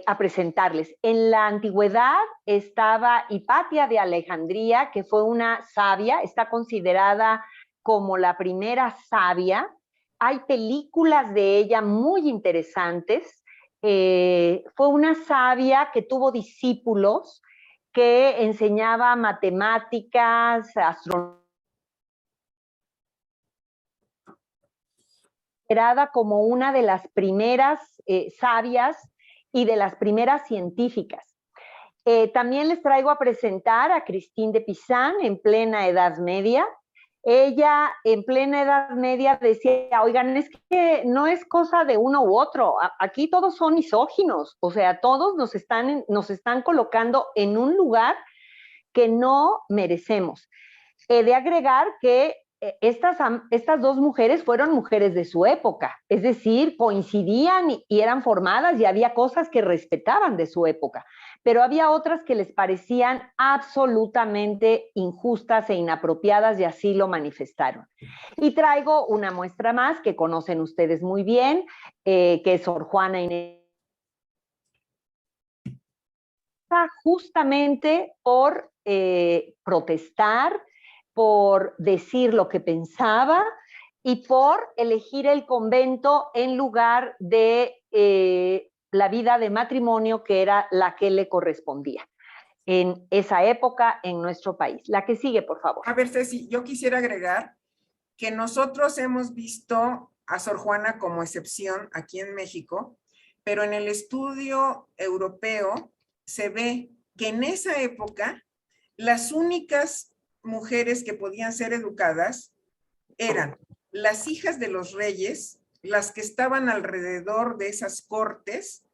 a presentarles. En la antigüedad estaba Hipatia de Alejandría, que fue una sabia, está considerada como la primera sabia. Hay películas de ella muy interesantes. Fue una sabia que tuvo discípulos, que enseñaba matemáticas, astronomía, considerada como una de las primeras sabias y de las primeras científicas. También les traigo a presentar a Christine de Pizan en plena Edad Media. Ella en plena Edad Media decía, oigan, es que no es cosa de uno u otro, aquí todos son misóginos, o sea, todos nos están colocando en un lugar que no merecemos. He de agregar que estas dos mujeres fueron mujeres de su época, es decir, coincidían y eran formadas y había cosas que respetaban de su época, pero había otras que les parecían absolutamente injustas e inapropiadas y así lo manifestaron. Y traigo una muestra más que conocen ustedes muy bien, que es Sor Juana Inés, justamente por protestar, por decir lo que pensaba y por elegir el convento en lugar de la vida de matrimonio que era la que le correspondía en esa época en nuestro país. La que sigue, por favor. A ver, Ceci, yo quisiera agregar que nosotros hemos visto a Sor Juana como excepción aquí en México, pero en el estudio europeo se ve que en esa época las únicas mujeres que podían ser educadas eran las hijas de los reyes, las que estaban alrededor de esas cortes,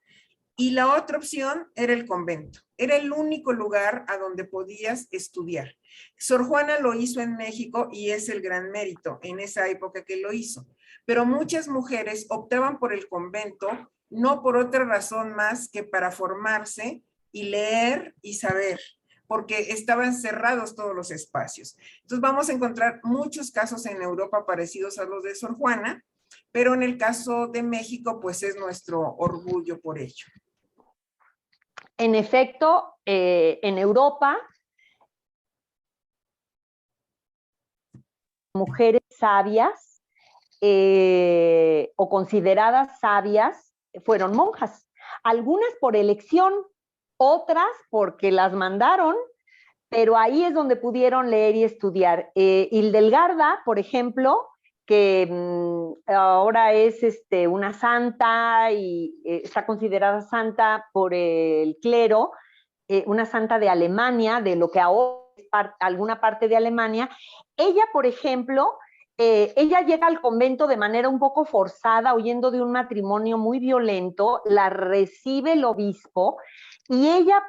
y la otra opción era el convento. Era el único lugar a donde podías estudiar. Sor Juana lo hizo en México y es el gran mérito en esa época que lo hizo. Pero muchas mujeres optaban por el convento, no por otra razón más que para formarse y leer y saber, porque estaban cerrados todos los espacios. Entonces vamos a encontrar muchos casos en Europa parecidos a los de Sor Juana, pero en el caso de México, pues es nuestro orgullo por ello. En efecto, en Europa, mujeres sabias o consideradas sabias fueron monjas. Algunas por elección, otras porque las mandaron, pero ahí es donde pudieron leer y estudiar. Hildegarda, por ejemplo, que ahora es una santa y está considerada santa por el clero, una santa de Alemania, de lo que ahora es alguna parte de Alemania. Ella, por ejemplo, ella llega al convento de manera un poco forzada, huyendo de un matrimonio muy violento, la recibe el obispo y ella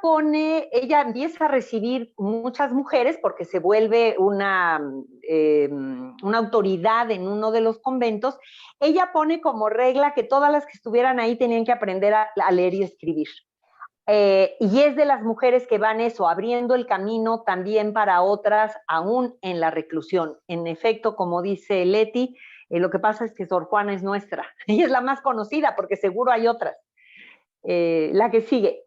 empieza a recibir muchas mujeres porque se vuelve una autoridad en uno de los conventos. Ella pone como regla que todas las que estuvieran ahí tenían que aprender a leer y escribir. Y es de las mujeres que van eso, abriendo el camino también para otras, aún en la reclusión. En efecto, como dice Leti, lo que pasa es que Sor Juana es nuestra, y es la más conocida, porque seguro hay otras. La que sigue.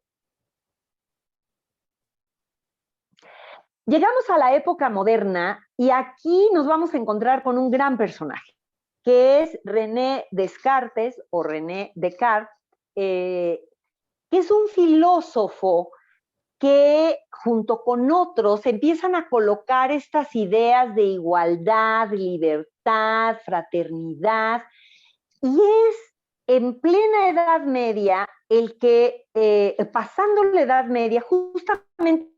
Llegamos a la época moderna y aquí nos vamos a encontrar con un gran personaje, que es René Descartes o René Descartes, que es un filósofo que junto con otros empiezan a colocar estas ideas de igualdad, libertad, fraternidad, y es en plena Edad Media el que pasando la Edad Media, justamente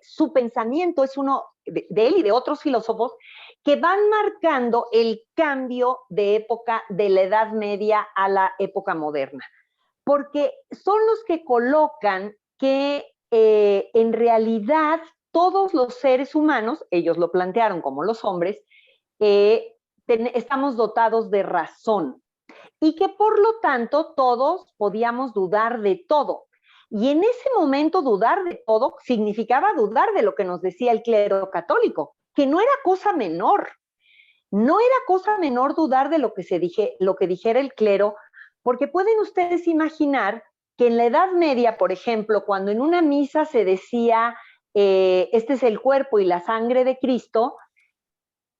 su pensamiento es uno de él y de otros filósofos que van marcando el cambio de época de la Edad Media a la época moderna, porque son los que colocan que en realidad todos los seres humanos, ellos lo plantearon como los hombres, estamos dotados de razón y que por lo tanto todos podíamos dudar de todo. Y en ese momento dudar de todo significaba dudar de lo que nos decía el clero católico, que no era cosa menor. No era cosa menor dudar de lo que dijera el clero, porque pueden ustedes imaginar que en la Edad Media, por ejemplo, cuando en una misa se decía este es el cuerpo y la sangre de Cristo,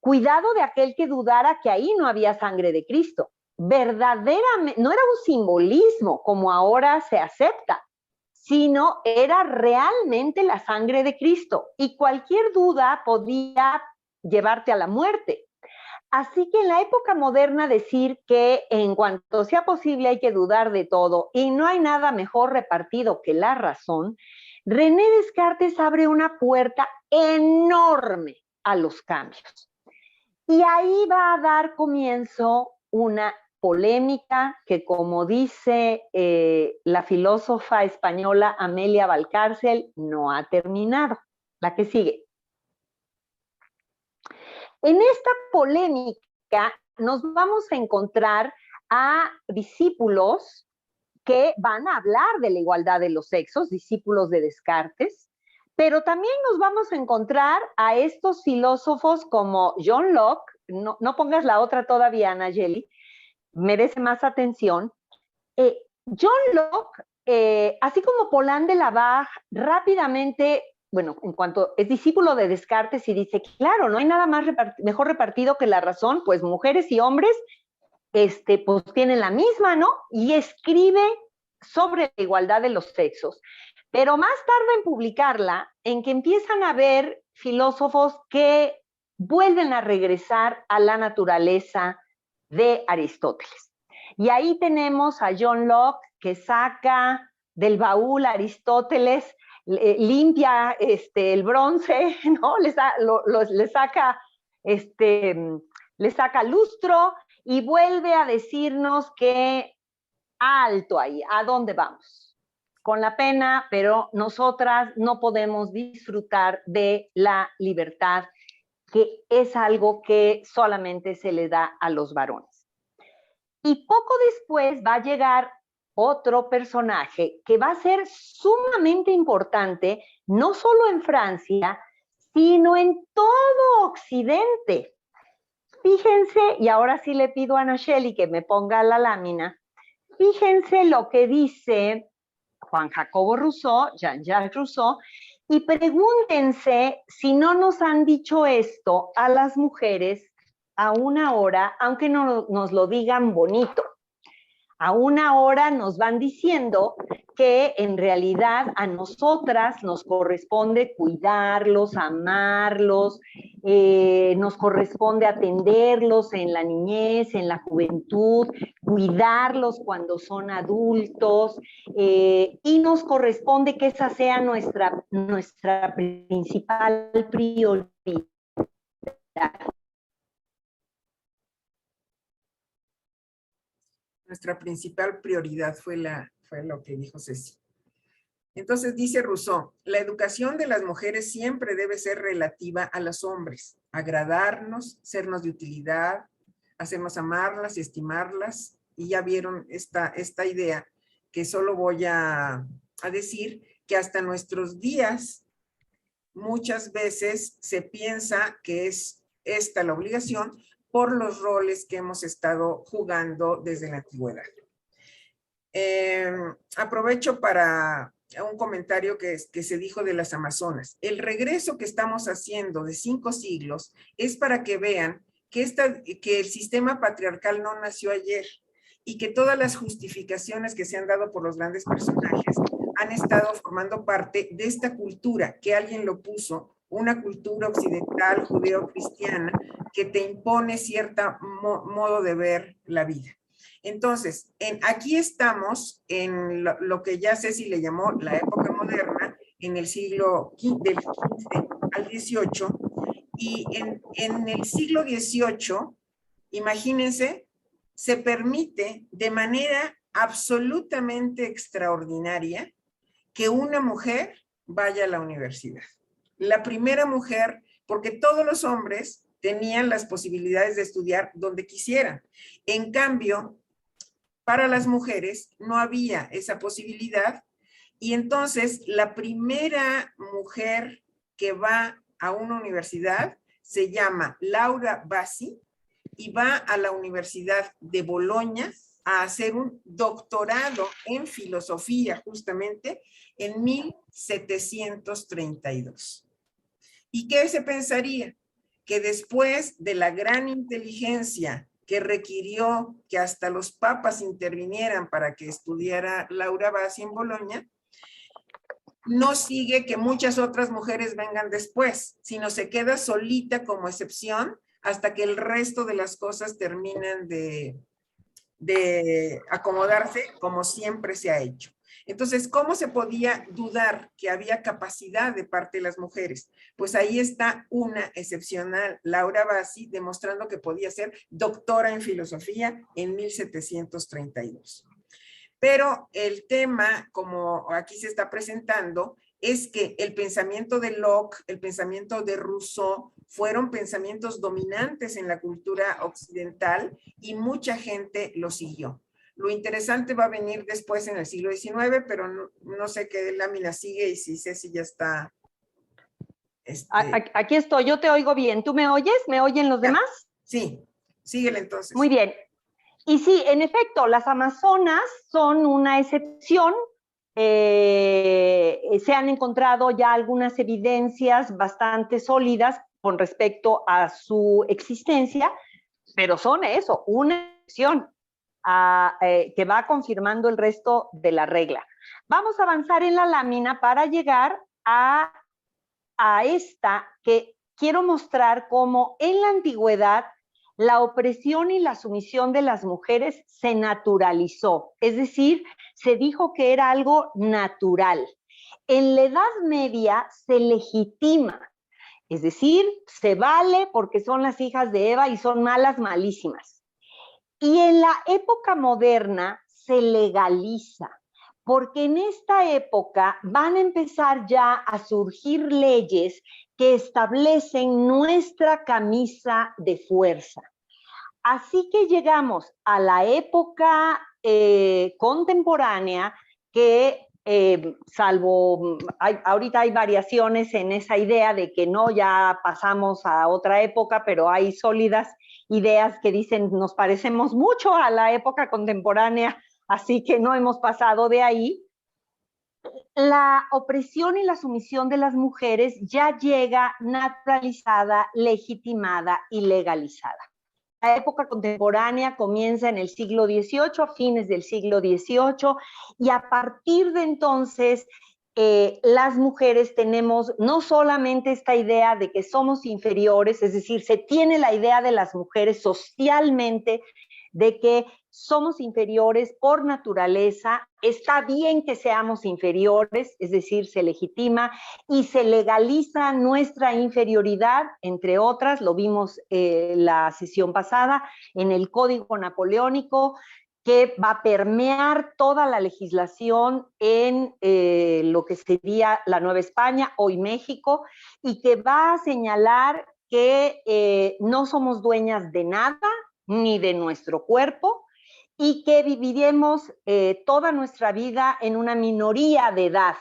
cuidado de aquel que dudara que ahí no había sangre de Cristo. Verdaderamente, no era un simbolismo como ahora se acepta, sino era realmente la sangre de Cristo y cualquier duda podía llevarte a la muerte. Así que en la época moderna decir que en cuanto sea posible hay que dudar de todo y no hay nada mejor repartido que la razón, René Descartes abre una puerta enorme a los cambios. Y ahí va a dar comienzo una polémica que, como dice la filósofa española Amelia Valcárcel, no ha terminado. La que sigue. En esta polémica nos vamos a encontrar a discípulos que van a hablar de la igualdad de los sexos, discípulos de Descartes, pero también nos vamos a encontrar a estos filósofos como John Locke, no pongas la otra todavía, Nayeli, merece más atención. John Locke, así como Paulin de la Barre, rápidamente, bueno, en cuanto es discípulo de Descartes y dice, claro, no hay nada más mejor repartido que la razón, pues mujeres y hombres, pues tienen la misma, ¿no? Y escribe sobre la igualdad de los sexos. Pero más tarda en publicarla, en que empiezan a haber filósofos que vuelven a regresar a la naturaleza de Aristóteles. Y ahí tenemos a John Locke, que saca del baúl a Aristóteles, limpia el bronce, ¿no? Le saca lustro y vuelve a decirnos que alto ahí, ¿a dónde vamos? Con la pena, pero nosotras no podemos disfrutar de la libertad, que es algo que solamente se le da a los varones. Y poco después va a llegar otro personaje que va a ser sumamente importante, no solo en Francia, sino en todo Occidente. Fíjense, y ahora sí le pido a Nacheli que me ponga la lámina, fíjense lo que dice Juan Jacobo Rousseau, Jean-Jacques Rousseau, y pregúntense si no nos han dicho esto a las mujeres a una hora, aunque no nos lo digan bonito. A una hora nos van diciendo que en realidad a nosotras nos corresponde cuidarlos, amarlos, nos corresponde atenderlos en la niñez, en la juventud, cuidarlos cuando son adultos, y nos corresponde que esa sea nuestra principal prioridad. Nuestra principal prioridad fue lo que dijo Ceci. Entonces dice Rousseau, la educación de las mujeres siempre debe ser relativa a los hombres, agradarnos, sernos de utilidad, hacernos amarlas y estimarlas. Y ya vieron esta idea que solo voy a decir que hasta nuestros días muchas veces se piensa que es esta la obligación por los roles que hemos estado jugando desde la antigüedad. Aprovecho para un comentario que se dijo de las amazonas. El regreso que estamos haciendo de 5 siglos es para que vean que el sistema patriarcal no nació ayer y que todas las justificaciones que se han dado por los grandes personajes han estado formando parte de esta cultura que alguien lo puso, una cultura occidental, judeo-cristiana, que te impone cierto modo de ver la vida. Entonces, aquí estamos en lo que ya Ceci le llamó la época moderna, en el siglo del 15 al 18, y en el siglo 18, imagínense, se permite de manera absolutamente extraordinaria que una mujer vaya a la universidad. La primera mujer, porque todos los hombres tenían las posibilidades de estudiar donde quisieran. En cambio, para las mujeres no había esa posibilidad, y entonces la primera mujer que va a una universidad se llama Laura Bassi y va a la Universidad de Bolonia a hacer un doctorado en filosofía justamente en 1732. ¿Y qué se pensaría? Que después de la gran inteligencia que requirió que hasta los papas intervinieran para que estudiara Laura Bassi en Bolonia, no sigue que muchas otras mujeres vengan después, sino se queda solita como excepción hasta que el resto de las cosas terminan de acomodarse como siempre se ha hecho. Entonces, ¿cómo se podía dudar que había capacidad de parte de las mujeres? Pues ahí está una excepcional Laura Bassi demostrando que podía ser doctora en filosofía en 1732. Pero el tema, como aquí se está presentando, es que el pensamiento de Locke, el pensamiento de Rousseau, fueron pensamientos dominantes en la cultura occidental y mucha gente lo siguió. Lo interesante va a venir después en el siglo XIX, pero no sé qué lámina sigue y si Ceci ya está. Aquí estoy, yo te oigo bien. ¿Tú me oyes? ¿Me oyen los demás? Sí, síguele entonces. Muy bien. Y sí, en efecto, las amazonas son una excepción. Se han encontrado ya algunas evidencias bastante sólidas con respecto a su existencia, pero son eso, una excepción que va confirmando el resto de la regla. Vamos a avanzar en la lámina para llegar a esta que quiero mostrar cómo en la antigüedad la opresión y la sumisión de las mujeres se naturalizó, es decir, se dijo que era algo natural. En la Edad Media se legitima, es decir, se vale porque son las hijas de Eva y son malas, malísimas. Y en la época moderna se legaliza, porque en esta época van a empezar ya a surgir leyes que establecen nuestra camisa de fuerza. Así que llegamos a la época contemporánea que, salvo, ahorita hay variaciones en esa idea de que no, ya pasamos a otra época, pero hay sólidas ideas que dicen nos parecemos mucho a la época contemporánea, así que no hemos pasado de ahí. La opresión y la sumisión de las mujeres ya llega naturalizada, legitimada y legalizada. La época contemporánea comienza en el siglo XVIII, a fines del siglo XVIII, y a partir de entonces las mujeres tenemos no solamente esta idea de que somos inferiores, es decir, se tiene la idea de las mujeres socialmente de que somos inferiores por naturaleza, está bien que seamos inferiores, es decir, se legitima y se legaliza nuestra inferioridad, entre otras, lo vimos la sesión pasada, en el Código Napoleónico, que va a permear toda la legislación en lo que sería la Nueva España, hoy México, y que va a señalar que no somos dueñas de nada, ni de nuestro cuerpo, y que viviremos toda nuestra vida en una minoría de edad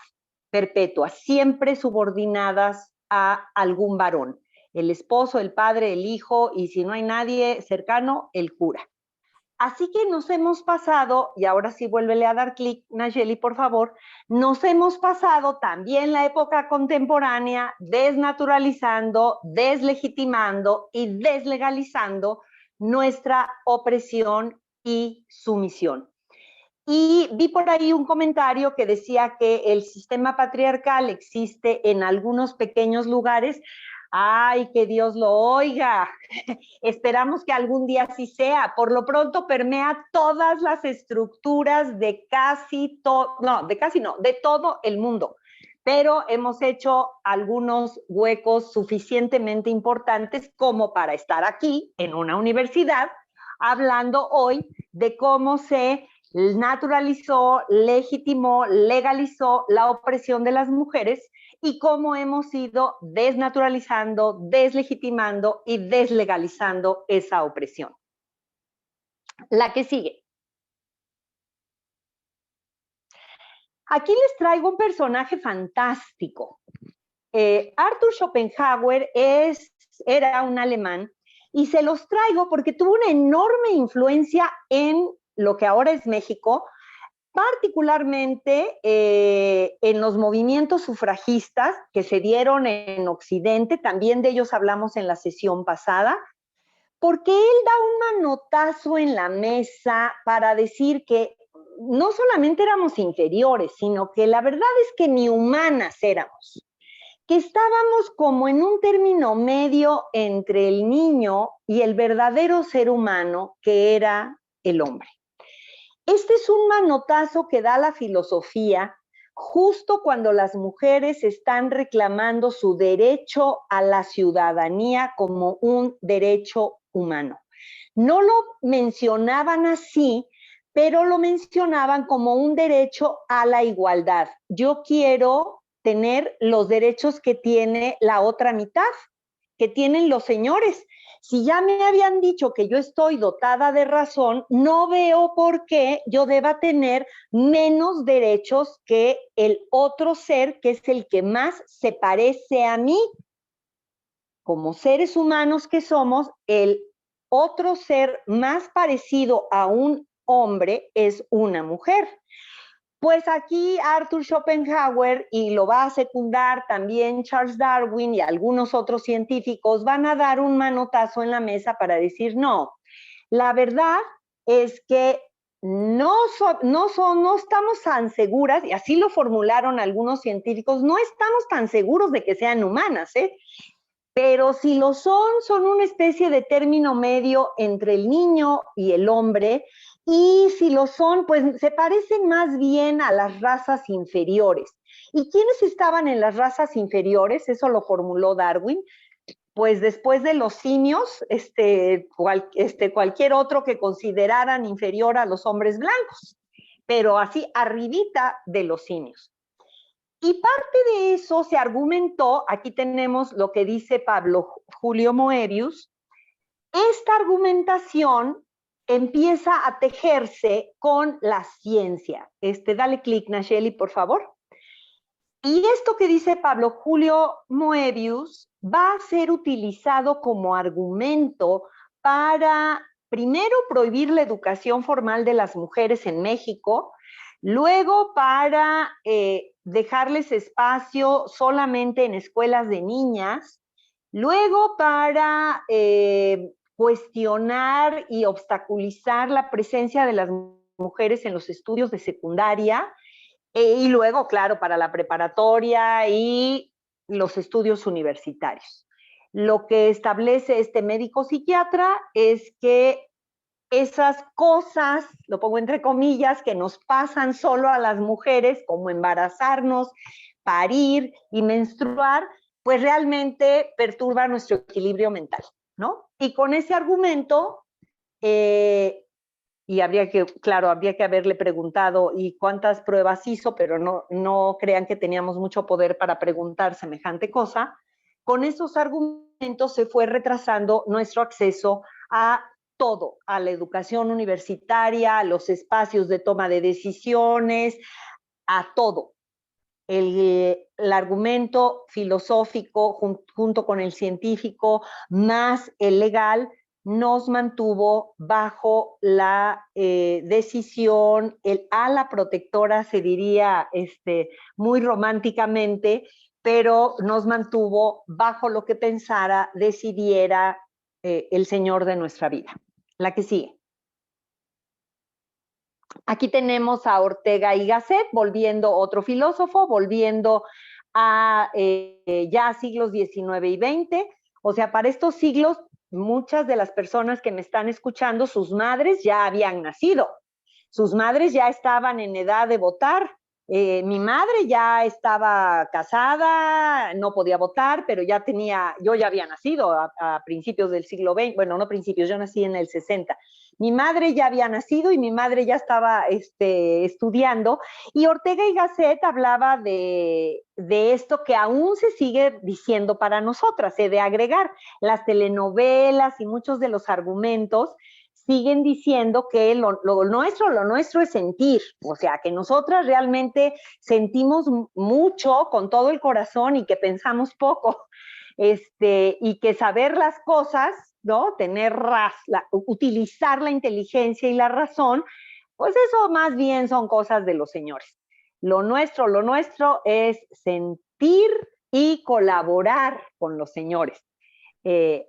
perpetua, siempre subordinadas a algún varón, el esposo, el padre, el hijo, y si no hay nadie cercano, el cura. Así que nos hemos pasado, y ahora sí vuélvele a dar clic, Nayeli, por favor, nos hemos pasado también la época contemporánea desnaturalizando, deslegitimando y deslegalizando nuestra opresión y sumisión. Y vi por ahí un comentario que decía que el sistema patriarcal existe en algunos pequeños lugares. Ay, que Dios lo oiga. Esperamos que algún día así sea. Por lo pronto permea todas las estructuras de de todo el mundo. Pero hemos hecho algunos huecos suficientemente importantes como para estar aquí en una universidad hablando hoy de cómo se naturalizó, legitimó, legalizó la opresión de las mujeres y cómo hemos ido desnaturalizando, deslegitimando y deslegalizando esa opresión. La que sigue. Aquí les traigo un personaje fantástico. Arthur Schopenhauer era un alemán y se los traigo porque tuvo una enorme influencia en lo que ahora es México, particularmente en los movimientos sufragistas que se dieron en Occidente, también de ellos hablamos en la sesión pasada, porque él da un manotazo en la mesa para decir que no solamente éramos inferiores, sino que la verdad es que ni humanas éramos, que estábamos como en un término medio entre el niño y el verdadero ser humano que era el hombre. Este es un manotazo que da la filosofía justo cuando las mujeres están reclamando su derecho a la ciudadanía como un derecho humano. No lo mencionaban así, pero lo mencionaban como un derecho a la igualdad. Yo quiero tener los derechos que tiene la otra mitad, que tienen los señores. Si ya me habían dicho que yo estoy dotada de razón, no veo por qué yo deba tener menos derechos que el otro ser, que es el que más se parece a mí. Como seres humanos que somos, el otro ser más parecido a un hombre es una mujer. Pues aquí Arthur Schopenhauer, y lo va a secundar también Charles Darwin y algunos otros científicos, van a dar un manotazo en la mesa para decir, no, la verdad es que no estamos tan seguras, y así lo formularon algunos científicos, no estamos tan seguros de que sean humanas, pero si lo son una especie de término medio entre el niño y el hombre, y si lo son, pues se parecen más bien a las razas inferiores. ¿Y quiénes estaban en las razas inferiores? Eso lo Darwin. Pues después de los simios, cualquier otro que consideraran inferior a los hombres blancos, pero así arribita de los simios. Y parte de eso se argumentó, aquí tenemos lo que dice Pablo Julio Moebius, esta argumentación empieza a tejerse con la ciencia. Dale clic, Nacheli, por favor. Y esto que dice Pablo Julio Moebius va a ser utilizado como argumento para, primero, prohibir la educación formal de las mujeres en México, luego para dejarles espacio solamente en escuelas de niñas, luego para cuestionar y obstaculizar la presencia de las mujeres en los estudios de secundaria, y luego, claro, para la preparatoria y los estudios universitarios. Lo que establece este médico psiquiatra es que esas cosas, lo pongo entre comillas, que nos pasan solo a las mujeres, como embarazarnos, parir y menstruar, pues realmente perturba nuestro equilibrio mental, ¿no? Y con ese argumento, y habría que haberle preguntado y cuántas pruebas hizo, pero no crean que teníamos mucho poder para preguntar semejante cosa. Con esos argumentos se fue retrasando nuestro acceso a todo, a la educación universitaria, a los espacios de toma de decisiones, a todo. El argumento filosófico junto con el científico más el legal nos mantuvo bajo la decisión, el ala protectora se diría muy románticamente, pero nos mantuvo bajo lo que pensara, decidiera el Señor de nuestra vida. La que sigue. Aquí tenemos a Ortega y Gasset, volviendo otro filósofo, volviendo a ya siglos XIX y XX. O sea, para estos siglos, muchas de las personas que me están escuchando, sus madres ya habían nacido, sus madres ya estaban en edad de votar. Mi madre ya estaba casada, no podía votar, pero yo ya había nacido a principios del siglo XX, bueno, no principios, yo nací en el 60. Mi madre ya había nacido y mi madre ya estaba estudiando, y Ortega y Gasset hablaba de esto que aún se sigue diciendo para nosotras, de agregar las telenovelas y muchos de los argumentos siguen diciendo que lo nuestro es sentir, o sea, que nosotras realmente sentimos mucho con todo el corazón y que pensamos poco, y que saber las cosas, ¿no? Utilizar la inteligencia y la razón, pues eso más bien son cosas de los señores. Lo nuestro es sentir y colaborar con los señores.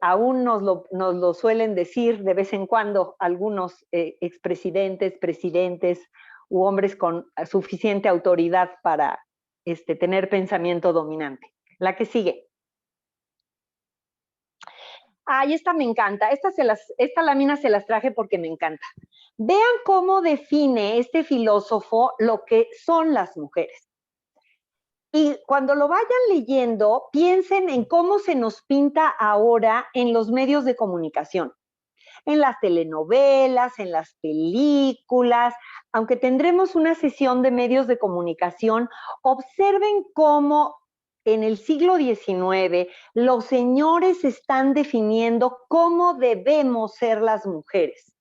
Aún nos lo suelen decir de vez en cuando algunos expresidentes, presidentes u hombres con suficiente autoridad para tener pensamiento dominante. La que sigue. Ay, esta me encanta. Esta lámina se las traje porque me encanta. Vean cómo define este filósofo lo que son las mujeres. Y cuando lo vayan leyendo, piensen en cómo se nos pinta ahora en los medios de comunicación, en las telenovelas, en las películas. Aunque tendremos una sesión de medios de comunicación, observen cómo en el siglo XIX los señores están definiendo cómo debemos ser las mujeres,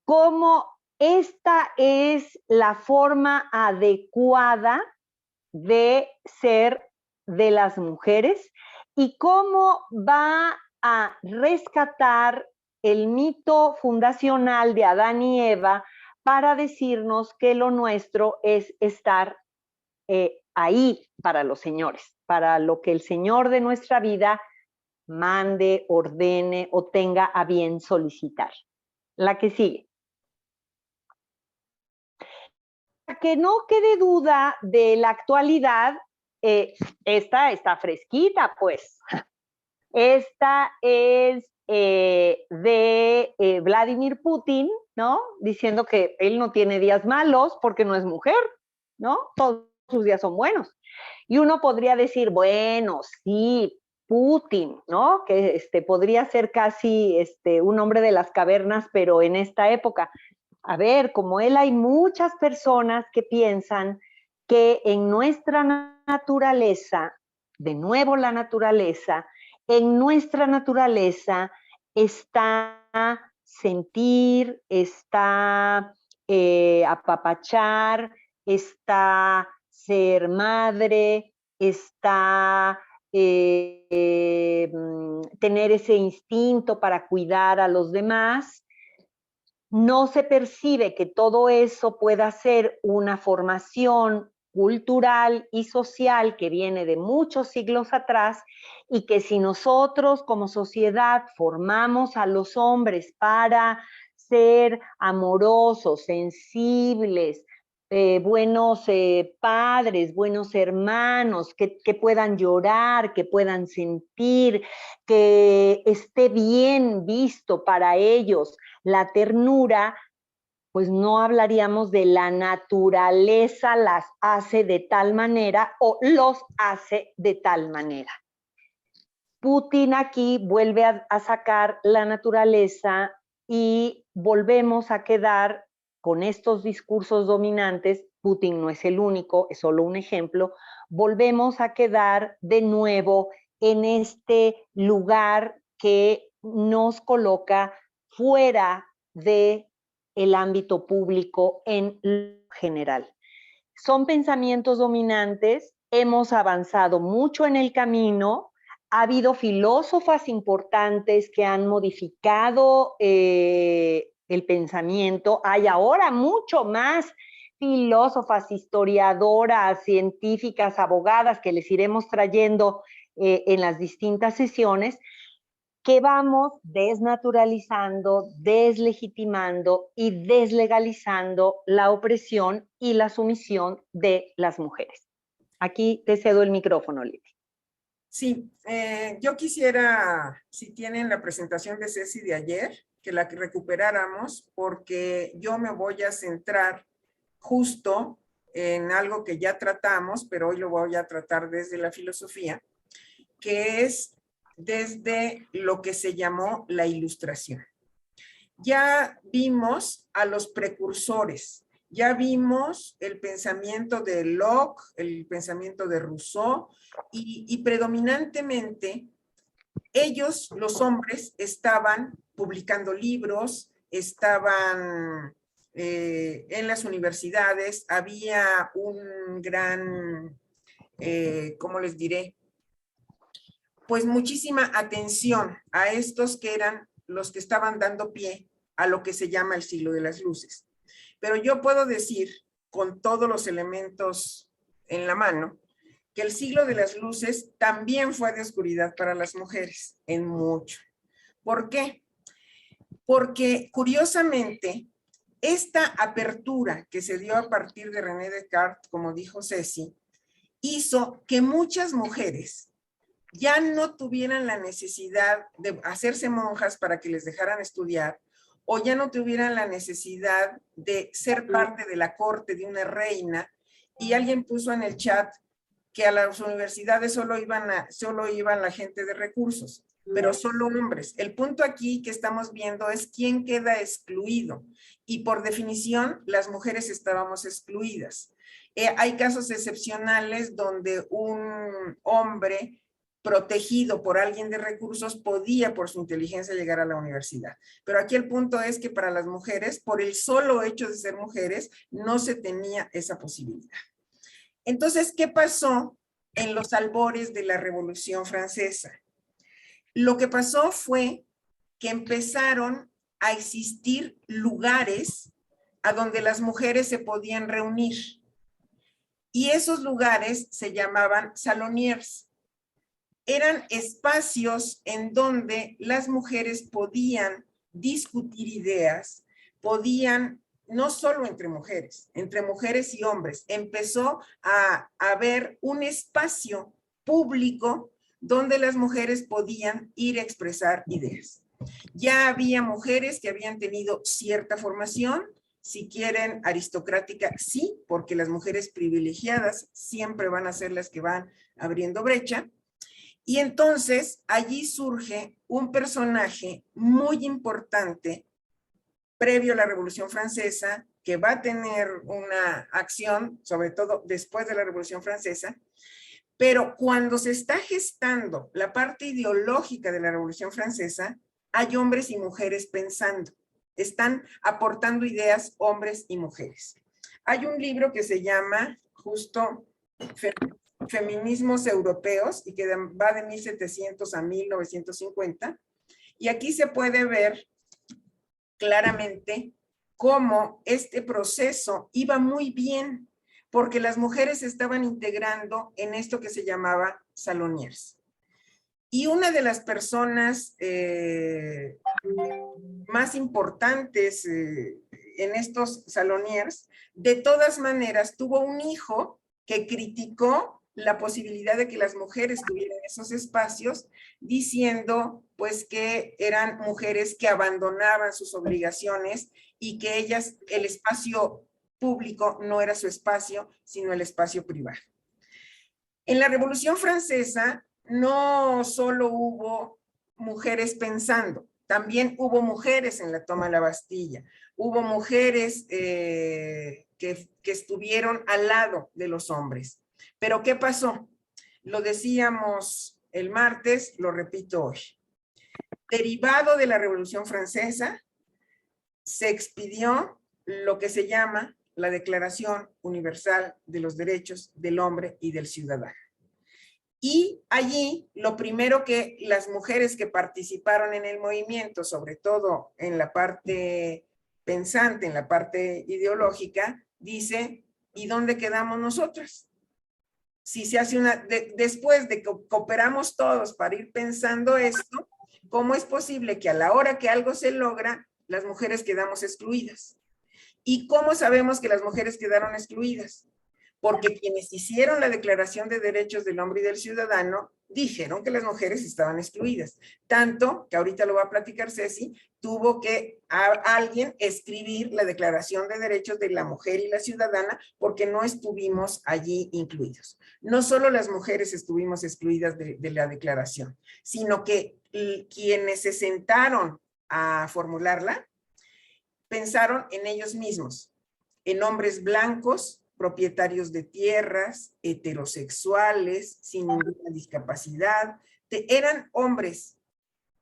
cómo esta es la forma adecuada de ser de las mujeres y cómo va a rescatar el mito fundacional de Adán y Eva para decirnos que lo nuestro es estar ahí para los señores, para lo que el Señor de nuestra vida mande, ordene o tenga a bien solicitar. La que sigue. Que no quede duda de la actualidad, esta está fresquita, pues. Esta es de Vladimir Putin, ¿no? Diciendo que él no tiene días malos porque no es mujer, ¿no? Todos sus días son buenos. Y uno podría decir, bueno, sí, Putin, ¿no? Que podría ser casi un hombre de las cavernas, pero en esta época. A ver, como él, hay muchas personas que piensan que en nuestra naturaleza, de nuevo la naturaleza, en nuestra naturaleza está sentir, está apapachar, está ser madre, está tener ese instinto para cuidar a los demás. No se percibe que todo eso pueda ser una formación cultural y social que viene de muchos siglos atrás, y que si nosotros como sociedad formamos a los hombres para ser amorosos, sensibles, buenos padres, buenos hermanos, que puedan llorar, que puedan sentir, que esté bien visto para ellos la ternura, pues no hablaríamos de la naturaleza las hace de tal manera o los hace de tal manera. Putin aquí vuelve a sacar la naturaleza y volvemos a quedar con estos discursos dominantes. Putin no es el único, es solo un ejemplo. Volvemos a quedar de nuevo en este lugar que nos coloca fuera del ámbito público en general. Son pensamientos dominantes, hemos avanzado mucho en el camino, ha habido filósofas importantes que han modificado el pensamiento, hay ahora mucho más filósofas, historiadoras, científicas, abogadas que les iremos trayendo en las distintas sesiones, que vamos desnaturalizando, deslegitimando y deslegalizando la opresión y la sumisión de las mujeres. Aquí te cedo el micrófono, Leti. Sí, yo quisiera, si tienen la presentación de Ceci de ayer, que la recuperáramos, porque yo me voy a centrar justo en algo que ya tratamos, pero hoy lo voy a tratar desde la filosofía, que es desde lo que se llamó la Ilustración. Ya vimos a los precursores, ya vimos el pensamiento de Locke, el pensamiento de Rousseau, y predominantemente ellos, los hombres, estaban publicando libros, estaban en las universidades, había un gran, ¿cómo les diré? Pues muchísima atención a estos que eran los que estaban dando pie a lo que se llama el siglo de las luces. Pero yo puedo decir, con todos los elementos en la mano, que el siglo de las luces también fue de oscuridad para las mujeres, en mucho. ¿Por qué? Porque curiosamente, esta apertura que se dio a partir de René Descartes, como dijo Ceci, hizo que muchas mujeres ya no tuvieran la necesidad de hacerse monjas para que les dejaran estudiar, o ya no tuvieran la necesidad de ser parte de la corte de una reina. Y alguien puso en el chat que a las universidades solo iban la gente de recursos, pero solo hombres. El punto aquí que estamos viendo es quién queda excluido, y por definición las mujeres estábamos excluidas. Hay casos excepcionales donde un hombre protegido por alguien de recursos podía por su inteligencia llegar a la universidad. Pero aquí el punto es que para las mujeres, por el solo hecho de ser mujeres, no se tenía esa posibilidad. Entonces, ¿qué pasó en los albores de la Revolución Francesa? Lo que pasó fue que empezaron a existir lugares a donde las mujeres se podían reunir. Y esos lugares se llamaban saloniers. Eran espacios en donde las mujeres podían discutir ideas, podían, no solo entre mujeres y hombres, empezó a haber un espacio público donde las mujeres podían ir a expresar ideas. Ya había mujeres que habían tenido cierta formación, si quieren aristocrática, sí, porque las mujeres privilegiadas siempre van a ser las que van abriendo brecha. Y entonces allí surge un personaje muy importante previo a la Revolución Francesa, que va a tener una acción, sobre todo después de la Revolución Francesa, pero cuando se está gestando la parte ideológica de la Revolución Francesa, hay hombres y mujeres pensando, están aportando ideas hombres y mujeres. Hay un libro que se llama justo Feminismos Europeos y que va de 1700 a 1950, y aquí se puede ver claramente cómo este proceso iba muy bien, porque las mujeres se estaban integrando en esto que se llamaba saloniers. Y una de las personas más importantes en estos saloniers, de todas maneras, tuvo un hijo que criticó la posibilidad de que las mujeres tuvieran esos espacios, diciendo pues que eran mujeres que abandonaban sus obligaciones y que ellas, el espacio público no era su espacio, sino el espacio privado. En la Revolución Francesa no solo hubo mujeres pensando, también hubo mujeres en la toma de la Bastilla, hubo mujeres que estuvieron al lado de los hombres. Pero ¿qué pasó? Lo decíamos el martes, lo repito hoy. Derivado de la Revolución Francesa, se expidió lo que se llama la Declaración Universal de los Derechos del Hombre y del Ciudadano. Y allí, lo primero que las mujeres que participaron en el movimiento, sobre todo en la parte pensante, en la parte ideológica, dice, ¿y dónde quedamos nosotras? Si se hace después de que cooperamos todos para ir pensando esto, ¿cómo es posible que a la hora que algo se logra, las mujeres quedamos excluidas? ¿Y cómo sabemos que las mujeres quedaron excluidas? porque quienes hicieron la Declaración de Derechos del Hombre y del Ciudadano dijeron que las mujeres estaban excluidas. Tanto que ahorita lo va a platicar Ceci, tuvo que alguien escribir la Declaración de Derechos de la Mujer y la Ciudadana porque no estuvimos allí incluidos. No solo las mujeres estuvimos excluidas de la declaración, sino que quienes se sentaron a formularla pensaron en ellos mismos, en hombres blancos, propietarios de tierras, heterosexuales, sin ninguna discapacidad. Eran hombres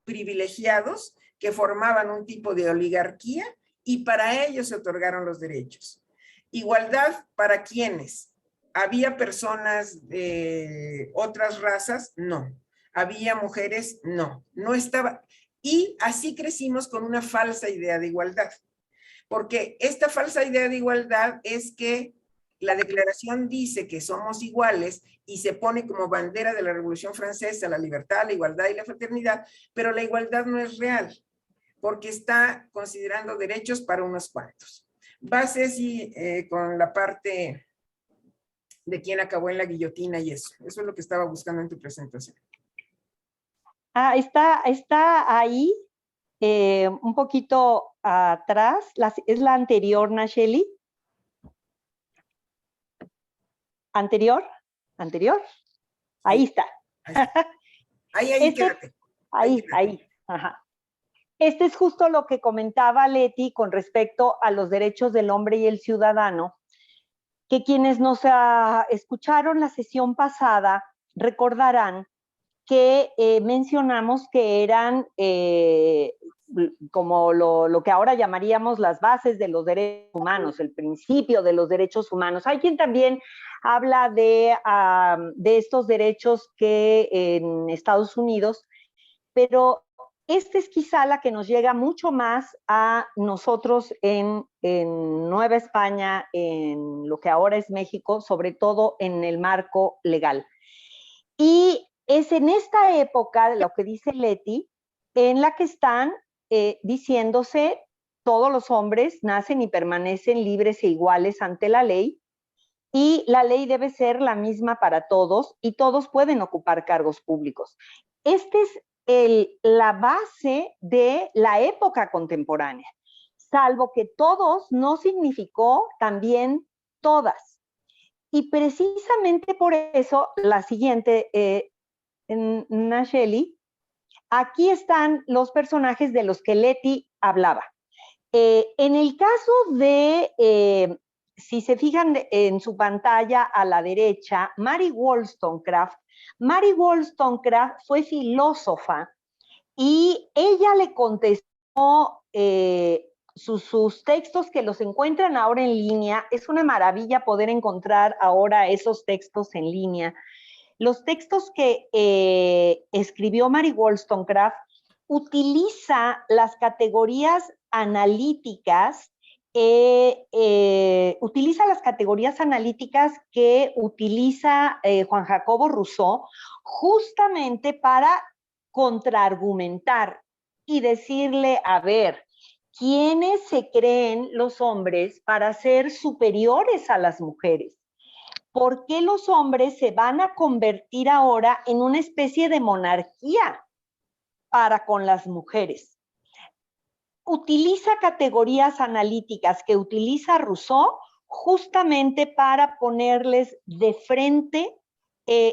privilegiados que formaban un tipo de oligarquía y para ellos se otorgaron los derechos. Igualdad para quienes. ¿Había personas de otras razas? No. ¿Había mujeres? No. No estaba. Y así crecimos con una falsa idea de igualdad. Porque esta falsa idea de igualdad es que la declaración dice que somos iguales y se pone como bandera de la Revolución Francesa la libertad, la igualdad y la fraternidad, pero la igualdad no es real, porque está considerando derechos para unos cuantos. Va Ceci con la parte de quién acabó en la guillotina y eso. Eso es lo que estaba buscando en tu presentación. Ah, está ahí, un poquito atrás, es la anterior, Nacheli. ¿Anterior? Ahí está. Ahí quédate. Ahí. Ajá. Este es justo lo que comentaba Leti con respecto a los derechos del hombre y el ciudadano, que quienes nos escucharon la sesión pasada recordarán que mencionamos que eran como lo que ahora llamaríamos las bases de los derechos humanos, el principio de los derechos humanos. Hay quien también habla de estos derechos que en Estados Unidos, pero esta es quizá la que nos llega mucho más a nosotros en Nueva España, en lo que ahora es México, sobre todo en el marco legal. Y es en esta época, lo que dice Leti, en la que están diciéndose todos los hombres nacen y permanecen libres e iguales ante la ley, y la ley debe ser la misma para todos y todos pueden ocupar cargos públicos. Esta es la base de la época contemporánea, salvo que todos no significó también todas. Y precisamente por eso, la siguiente, Nacheli, aquí están los personajes de los que Leti hablaba. En el caso de, si se fijan en su pantalla a la derecha, Mary Wollstonecraft fue filósofa y ella le contestó sus textos, que los encuentran ahora en línea. Es una maravilla poder encontrar ahora esos textos en línea. Los textos que escribió Mary Wollstonecraft utiliza las categorías analíticas, que utiliza Juan Jacobo Rousseau justamente para contraargumentar y decirle, a ver, ¿quiénes se creen los hombres para ser superiores a las mujeres? ¿Por qué los hombres se van a convertir ahora en una especie de monarquía para con las mujeres? Utiliza categorías analíticas que utiliza Rousseau justamente para ponerles de frente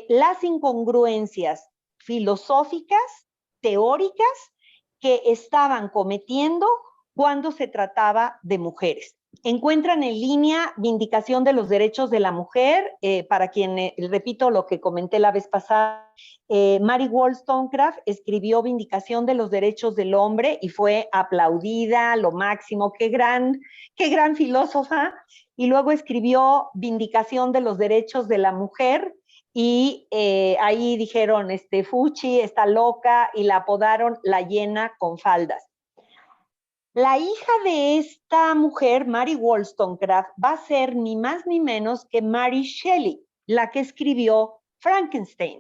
las incongruencias filosóficas, teóricas, que estaban cometiendo cuando se trataba de mujeres. Encuentran en línea Vindicación de los Derechos de la Mujer, para quien, repito lo que comenté la vez pasada, Mary Wollstonecraft escribió Vindicación de los Derechos del Hombre y fue aplaudida, lo máximo, qué gran filósofa, y luego escribió Vindicación de los Derechos de la Mujer, y ahí dijeron, Fuchi está loca, y la apodaron la hiena con faldas. La hija de esta mujer, Mary Wollstonecraft, va a ser ni más ni menos que Mary Shelley, la que escribió Frankenstein.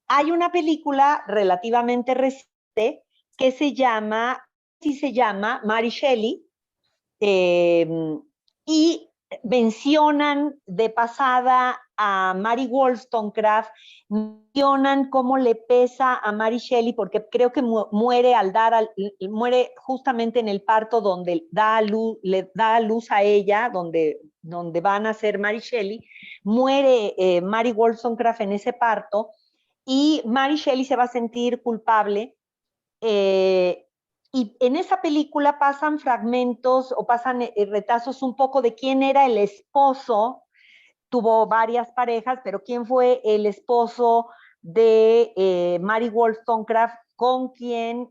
Hay una película relativamente reciente que se llama Mary Shelley, y mencionan de pasada a Mary Wollstonecraft, mencionan cómo le pesa a Mary Shelley, porque creo que muere muere justamente en el parto donde le da a luz a ella, donde van a ser Mary Shelley, muere Mary Wollstonecraft en ese parto, y Mary Shelley se va a sentir culpable. Y en esa película pasan fragmentos o pasan retazos un poco de quién era el esposo. Tuvo varias parejas, pero quién fue el esposo de Mary Wollstonecraft, con quien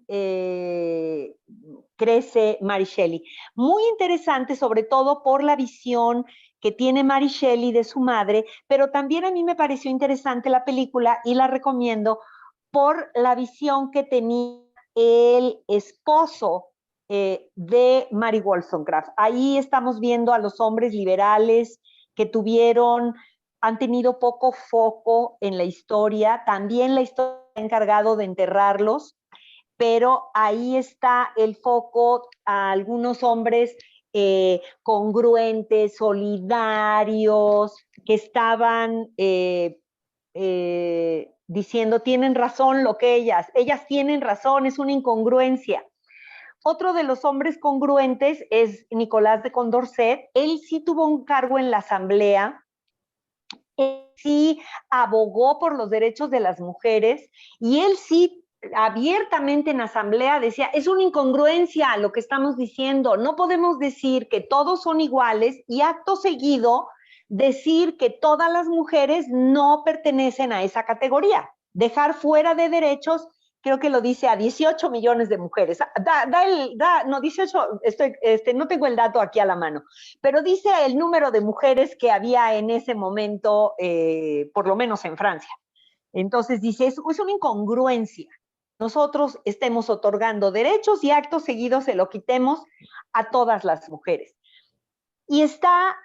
crece Mary Shelley. Muy interesante, sobre todo por la visión que tiene Mary Shelley de su madre, pero también a mí me pareció interesante la película y la recomiendo por la visión que tenía el esposo de Mary Wollstonecraft. Ahí estamos viendo a los hombres liberales que han tenido poco foco en la historia. También la historia ha encargado de enterrarlos, pero ahí está el foco a algunos hombres congruentes, solidarios, que estaban diciendo, tienen razón lo que ellas tienen razón, es una incongruencia. Otro de los hombres congruentes es Nicolás de Condorcet. Él sí tuvo un cargo en la asamblea, él sí abogó por los derechos de las mujeres y él sí abiertamente en asamblea decía, es una incongruencia lo que estamos diciendo, no podemos decir que todos son iguales y acto seguido decir que todas las mujeres no pertenecen a esa categoría, dejar fuera de derechos, creo que lo dice a 18 millones de mujeres, no, 18, no tengo el dato aquí a la mano, pero dice el número de mujeres que había en ese momento, por lo menos en Francia. Entonces dice, es una incongruencia. Nosotros estemos otorgando derechos y actos seguidos se lo quitemos a todas las mujeres. Y está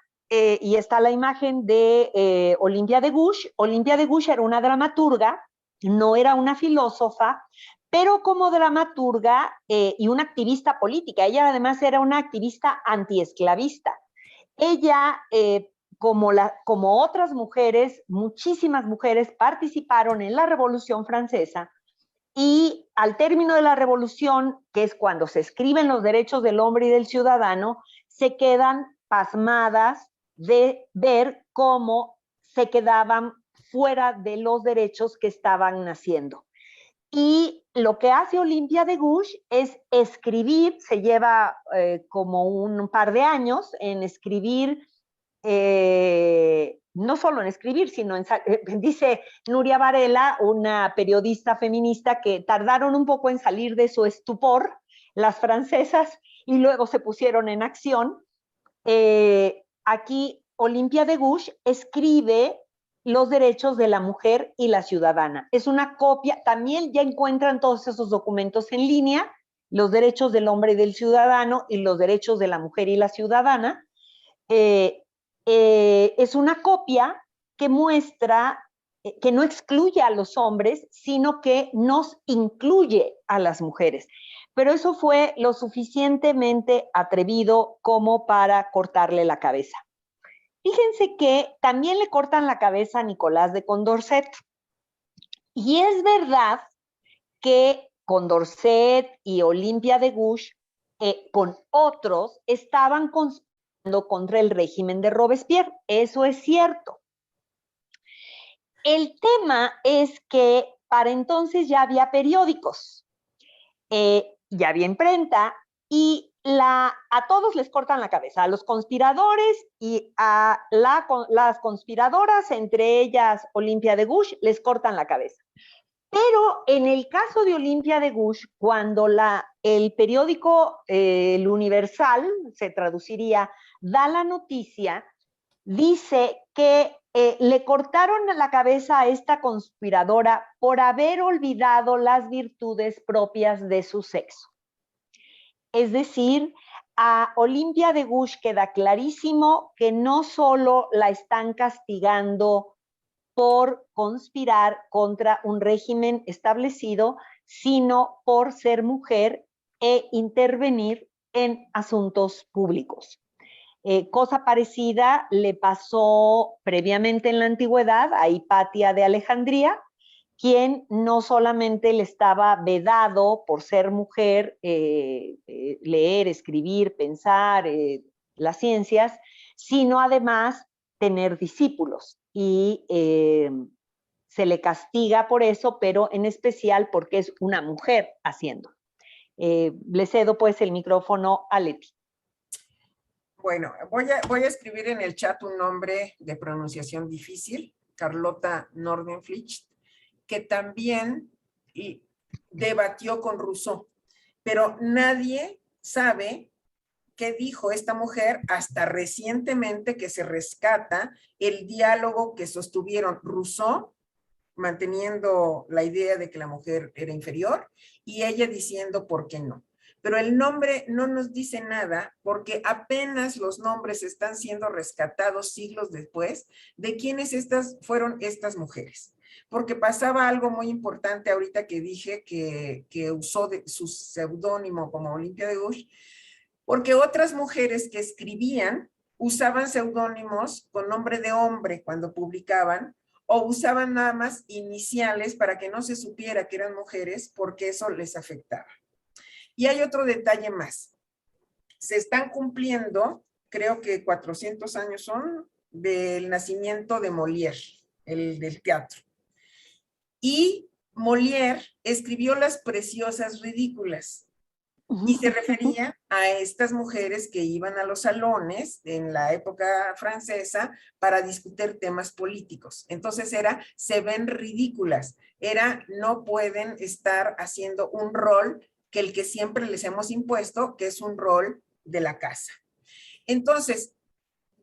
la imagen de Olympia de Gouges. Olympia de Gouges era una dramaturga, no era una filósofa, pero como dramaturga y una activista política. Ella además era una activista antiesclavista. Ella, como otras mujeres, muchísimas mujeres participaron en la Revolución Francesa y al término de la Revolución, que es cuando se escriben los derechos del hombre y del ciudadano, se quedan pasmadas de ver cómo se quedaban fuera de los derechos que estaban naciendo. Y lo que hace Olympia de Gouges es escribir, se lleva como un par de años en escribir, no solo en escribir, sino dice Nuria Varela, una periodista feminista, que tardaron un poco en salir de su estupor, las francesas, y luego se pusieron en acción. Aquí Olympia de Gouges escribe los derechos de la mujer y la ciudadana. Es una copia, también ya encuentran todos esos documentos en línea, los derechos del hombre y del ciudadano y los derechos de la mujer y la ciudadana. Es una copia que muestra que no excluye a los hombres, sino que nos incluye a las mujeres. Pero eso fue lo suficientemente atrevido como para cortarle la cabeza. Fíjense que también le cortan la cabeza a Nicolás de Condorcet. Y es verdad que Condorcet y Olympia de Gouges, con otros, estaban conspirando contra el régimen de Robespierre. Eso es cierto. El tema es que para entonces ya había periódicos, ya había imprenta y a todos les cortan la cabeza, a los conspiradores y a las conspiradoras, entre ellas Olympia de Gouges, les cortan la cabeza. Pero en el caso de Olympia de Gouges, cuando el periódico El Universal, se traduciría, da la noticia, dice que le cortaron la cabeza a esta conspiradora por haber olvidado las virtudes propias de su sexo. Es decir, a Olympia de Gouges queda clarísimo que no solo la están castigando por conspirar contra un régimen establecido, sino por ser mujer e intervenir en asuntos públicos. Cosa parecida le pasó previamente en la antigüedad a Hipatia de Alejandría, quien no solamente le estaba vedado por ser mujer leer, escribir, pensar, las ciencias, sino además tener discípulos. Y se le castiga por eso, pero en especial porque es una mujer haciendo. Le cedo pues el micrófono a Leti. Bueno, voy a escribir en el chat un nombre de pronunciación difícil, Carlota Nordenflicht, que también debatió con Rousseau, pero nadie sabe qué dijo esta mujer hasta recientemente que se rescata el diálogo que sostuvieron Rousseau, manteniendo la idea de que la mujer era inferior, y ella diciendo por qué no. Pero el nombre no nos dice nada porque apenas los nombres están siendo rescatados siglos después de quiénes fueron estas mujeres. Porque pasaba algo muy importante ahorita que dije que usó su seudónimo como Olimpia de Gouges, porque otras mujeres que escribían usaban seudónimos con nombre de hombre cuando publicaban, o usaban nada más iniciales para que no se supiera que eran mujeres porque eso les afectaba. Y hay otro detalle más. Se están cumpliendo, creo que 400 años son, del nacimiento de Molière, el del teatro. Y Molière escribió Las Preciosas Ridículas. Y se refería a estas mujeres que iban a los salones en la época francesa para discutir temas políticos. Entonces se ven ridículas. No pueden estar haciendo un rol que el que siempre les hemos impuesto, que es un rol de la casa. Entonces,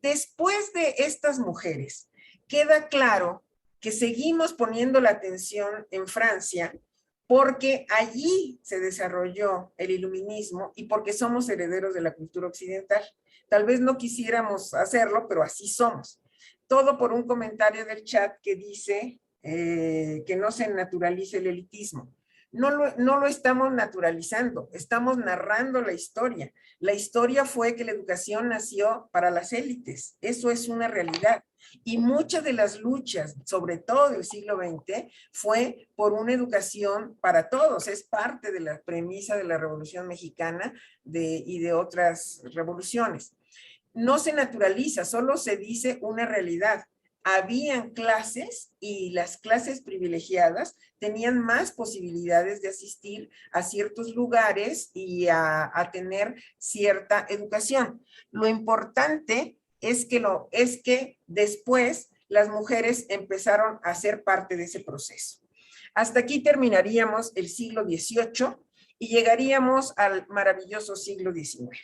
después de estas mujeres, queda claro que seguimos poniendo la atención en Francia porque allí se desarrolló el iluminismo y porque somos herederos de la cultura occidental. Tal vez no quisiéramos hacerlo, pero así somos. Todo por un comentario del chat que dice que no se naturalice el elitismo. No lo estamos naturalizando, estamos narrando la historia. La historia fue que la educación nació para las élites, eso es una realidad. Y muchas de las luchas, sobre todo del siglo XX, fue por una educación para todos. Es parte de la premisa de la Revolución Mexicana y de otras revoluciones. No se naturaliza, solo se dice una realidad. Habían clases y las clases privilegiadas tenían más posibilidades de asistir a ciertos lugares y a tener cierta educación. Lo importante es que después las mujeres empezaron a ser parte de ese proceso. Hasta aquí terminaríamos el siglo XVIII y llegaríamos al maravilloso siglo XIX.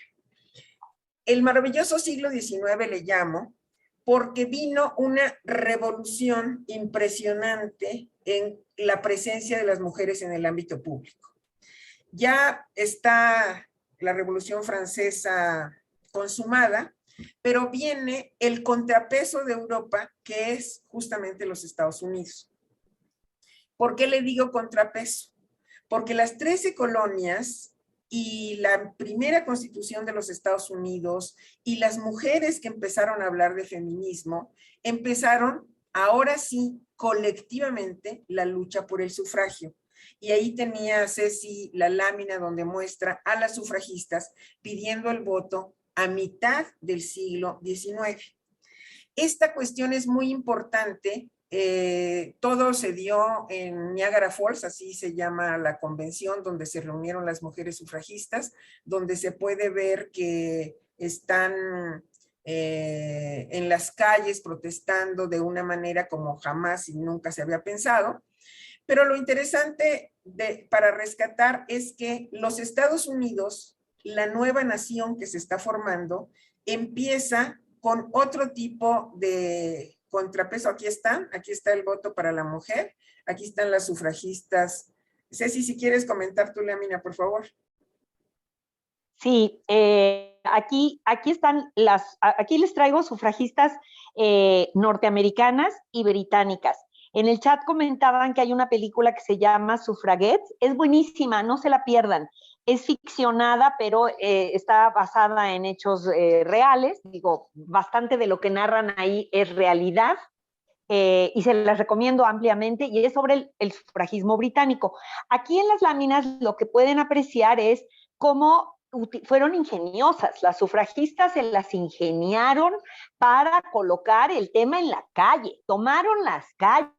El maravilloso siglo XIX le llamo porque vino una revolución impresionante en la presencia de las mujeres en el ámbito público. Ya está la Revolución Francesa consumada, pero viene el contrapeso de Europa, que es justamente los Estados Unidos. ¿Por qué le digo contrapeso? Porque las 13 colonias y la primera constitución de los Estados Unidos y las mujeres que empezaron a hablar de feminismo, empezaron ahora sí colectivamente la lucha por el sufragio. Y ahí tenía Ceci la lámina donde muestra a las sufragistas pidiendo el voto a mitad del siglo XIX. Esta cuestión es muy importante. Todo se dio en Niagara Falls, así se llama la convención donde se reunieron las mujeres sufragistas, donde se puede ver que están en las calles protestando de una manera como jamás y nunca se había pensado. Pero lo interesante para rescatar es que los Estados Unidos, la nueva nación que se está formando, empieza con otro tipo de contrapeso. Aquí está el voto para la mujer, aquí están las sufragistas. Ceci, si quieres comentar tu lámina, por favor. Sí, aquí les traigo sufragistas norteamericanas y británicas. En el chat comentaban que hay una película que se llama Suffragettes, es buenísima, no se la pierdan. es ficcionada, pero está basada en hechos reales. Digo, bastante de lo que narran ahí es realidad. Y se las recomiendo ampliamente, y es sobre el sufragismo británico. Aquí en las láminas lo que pueden apreciar es cómo fueron ingeniosas. Las sufragistas se las ingeniaron para colocar el tema en la calle, tomaron las calles.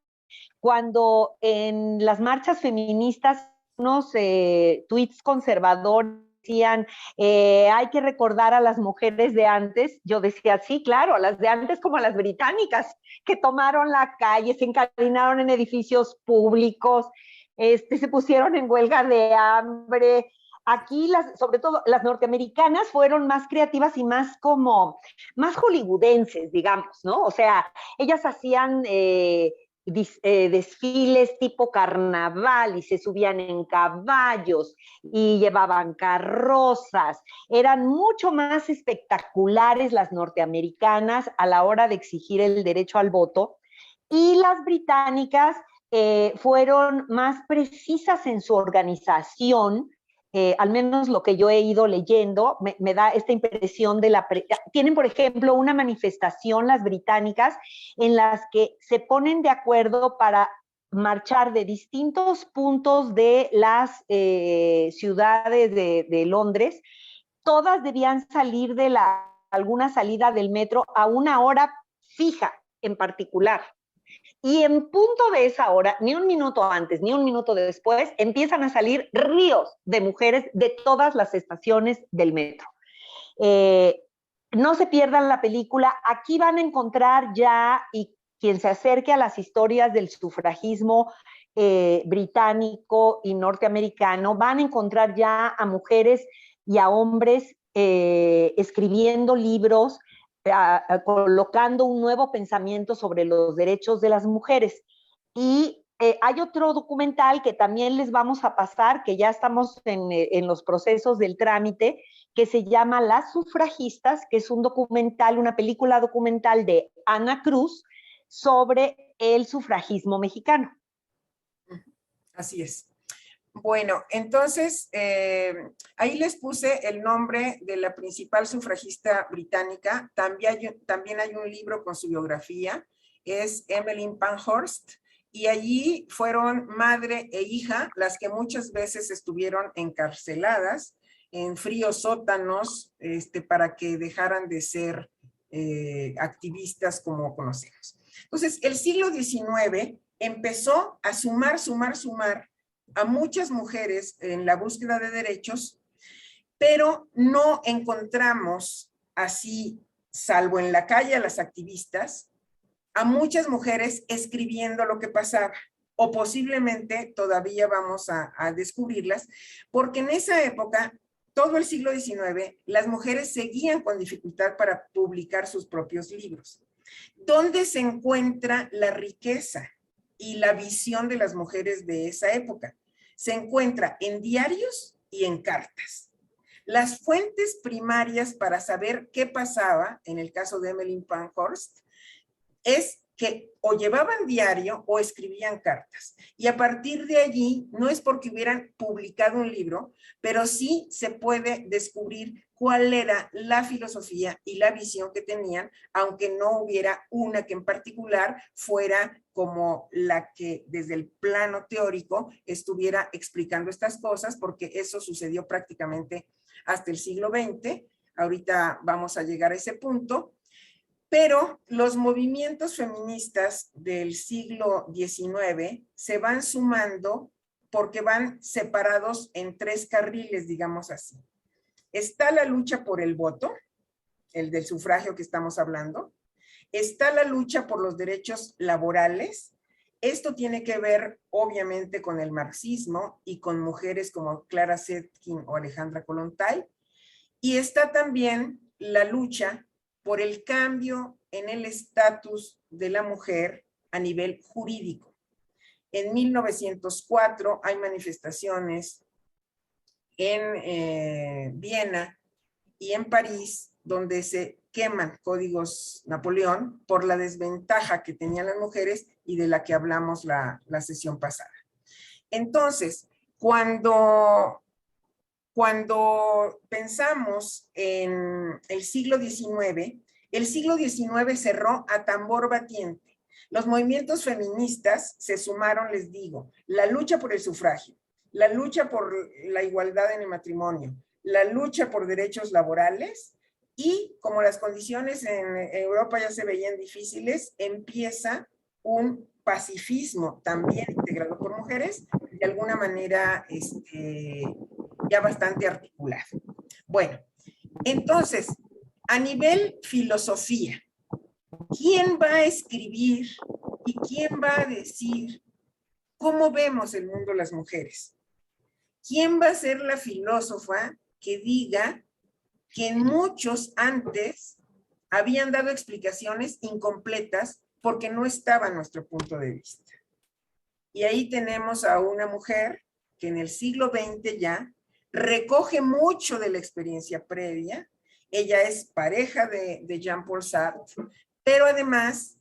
Cuando en las marchas feministas unos tweets conservadores decían, hay que recordar a las mujeres de antes, yo decía, sí, claro, a las de antes como a las británicas, que tomaron la calle, se encadinaron en edificios públicos, se pusieron en huelga de hambre. Aquí, sobre todo las norteamericanas, fueron más creativas y más más hollywoodenses, digamos, ¿no? O sea, ellas hacían desfiles tipo carnaval y se subían en caballos y llevaban carrozas. Eran mucho más espectaculares las norteamericanas a la hora de exigir el derecho al voto, y las británicas fueron más precisas en su organización. Al menos lo que yo he ido leyendo, me da esta impresión de tienen, por ejemplo, una manifestación las británicas en las que se ponen de acuerdo para marchar de distintos puntos de las ciudades de Londres. Todas debían salir de alguna salida del metro a una hora fija en particular. Y en punto de esa hora, ni un minuto antes, ni un minuto después, empiezan a salir ríos de mujeres de todas las estaciones del metro. No se pierdan la película. Aquí van a encontrar ya, y quien se acerque a las historias del sufragismo británico y norteamericano, van a encontrar ya a mujeres y a hombres escribiendo libros, colocando un nuevo pensamiento sobre los derechos de las mujeres. Y hay otro documental que también les vamos a pasar, que ya estamos en los procesos del trámite, que se llama Las Sufragistas, que es un documental, una película documental de Ana Cruz sobre el sufragismo mexicano. Así es. Bueno, entonces, ahí les puse el nombre de la principal sufragista británica. También hay un libro con su biografía, es Emmeline Pankhurst, y allí fueron madre e hija las que muchas veces estuvieron encarceladas en fríos sótanos para que dejaran de ser activistas como conocemos. Entonces, el siglo XIX empezó a sumar a muchas mujeres en la búsqueda de derechos, pero no encontramos así, salvo en la calle a las activistas, a muchas mujeres escribiendo lo que pasaba, o posiblemente todavía vamos a descubrirlas, porque en esa época, todo el siglo XIX, las mujeres seguían con dificultad para publicar sus propios libros. ¿Dónde se encuentra la riqueza y la visión de las mujeres de esa época? Se encuentra en diarios y en cartas. Las fuentes primarias para saber qué pasaba, en el caso de Emmeline Pankhurst, es que o llevaban diario o escribían cartas. Y a partir de allí, no es porque hubieran publicado un libro, pero sí se puede descubrir cuál era la filosofía y la visión que tenían, aunque no hubiera una que en particular fuera como la que desde el plano teórico estuviera explicando estas cosas, porque eso sucedió prácticamente hasta el siglo XX. Ahorita vamos a llegar a ese punto. Pero los movimientos feministas del siglo XIX se van sumando porque van separados en tres carriles, digamos así. Está la lucha por el voto, el del sufragio que estamos hablando. Está la lucha por los derechos laborales. Esto tiene que ver, obviamente, con el marxismo y con mujeres como Clara Zetkin o Alejandra Kollontai. Y está también la lucha por el cambio en el estatus de la mujer a nivel jurídico. En 1904 hay manifestaciones en Viena y en París donde se queman códigos Napoleón por la desventaja que tenían las mujeres y de la que hablamos la sesión pasada. Entonces, cuando cuando pensamos en el siglo XIX cerró a tambor batiente. Los movimientos feministas se sumaron, les digo, la lucha por el sufragio, la lucha por la igualdad en el matrimonio, la lucha por derechos laborales, y como las condiciones en Europa ya se veían difíciles, empieza un pacifismo también integrado por mujeres, de alguna manera ya bastante articulado. Bueno, entonces, a nivel filosofía, ¿quién va a escribir y quién va a decir cómo vemos el mundo las mujeres? ¿Quién va a ser la filósofa que diga que muchos antes habían dado explicaciones incompletas porque no estaba nuestro punto de vista? Y ahí tenemos a una mujer que en el siglo XX ya recoge mucho de la experiencia previa. Ella es pareja de Jean-Paul Sartre, pero además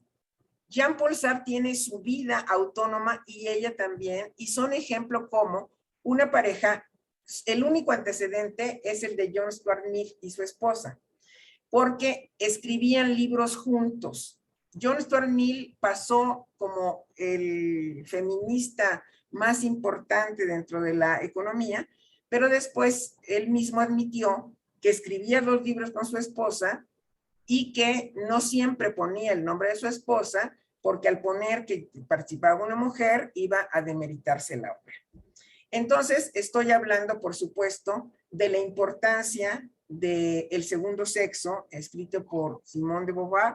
Jean-Paul Sartre tiene su vida autónoma y ella también, y son ejemplo como una pareja. El único antecedente es el de John Stuart Mill y su esposa, porque escribían libros juntos. John Stuart Mill pasó como el feminista más importante dentro de la economía, pero después él mismo admitió que escribía 2 libros con su esposa y que no siempre ponía el nombre de su esposa, porque al poner que participaba una mujer iba a demeritarse la obra. Entonces, estoy hablando, por supuesto, de la importancia del segundo sexo, escrito por Simone de Beauvoir,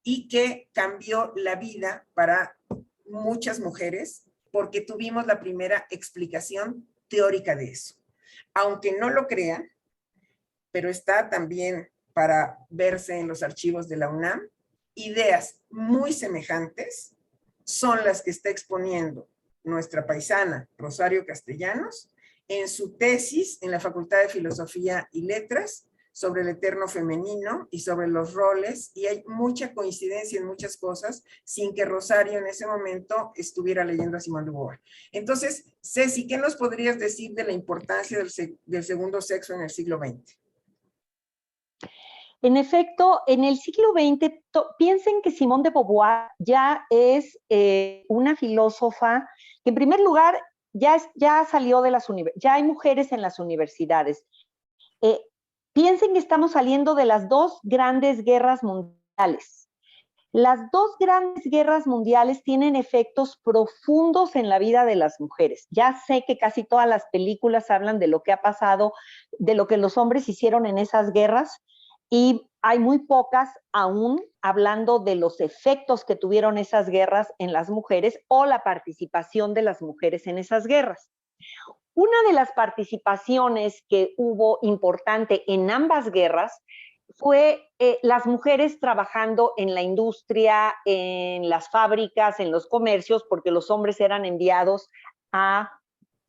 y que cambió la vida para muchas mujeres, porque tuvimos la primera explicación teórica de eso. Aunque no lo crean, pero está también para verse en los archivos de la UNAM, ideas muy semejantes son las que está exponiendo nuestra paisana Rosario Castellanos en su tesis en la Facultad de Filosofía y Letras sobre el eterno femenino y sobre los roles, y hay mucha coincidencia en muchas cosas sin que Rosario en ese momento estuviera leyendo a Simone de Beauvoir. Entonces, Ceci, ¿qué nos podrías decir de la importancia del segundo sexo en el siglo XX? En efecto, en el siglo XX, piensen que Simone de Beauvoir ya es una filósofa que en primer lugar ya salió de las universidades, ya hay mujeres en las universidades. Piensen que estamos saliendo de las 2 grandes guerras mundiales. Las 2 grandes guerras mundiales tienen efectos profundos en la vida de las mujeres. Ya sé que casi todas las películas hablan de lo que ha pasado, de lo que los hombres hicieron en esas guerras, y hay muy pocas aún hablando de los efectos que tuvieron esas guerras en las mujeres o la participación de las mujeres en esas guerras. Una de las participaciones que hubo importante en ambas guerras fue las mujeres trabajando en la industria, en las fábricas, en los comercios, porque los hombres eran enviados a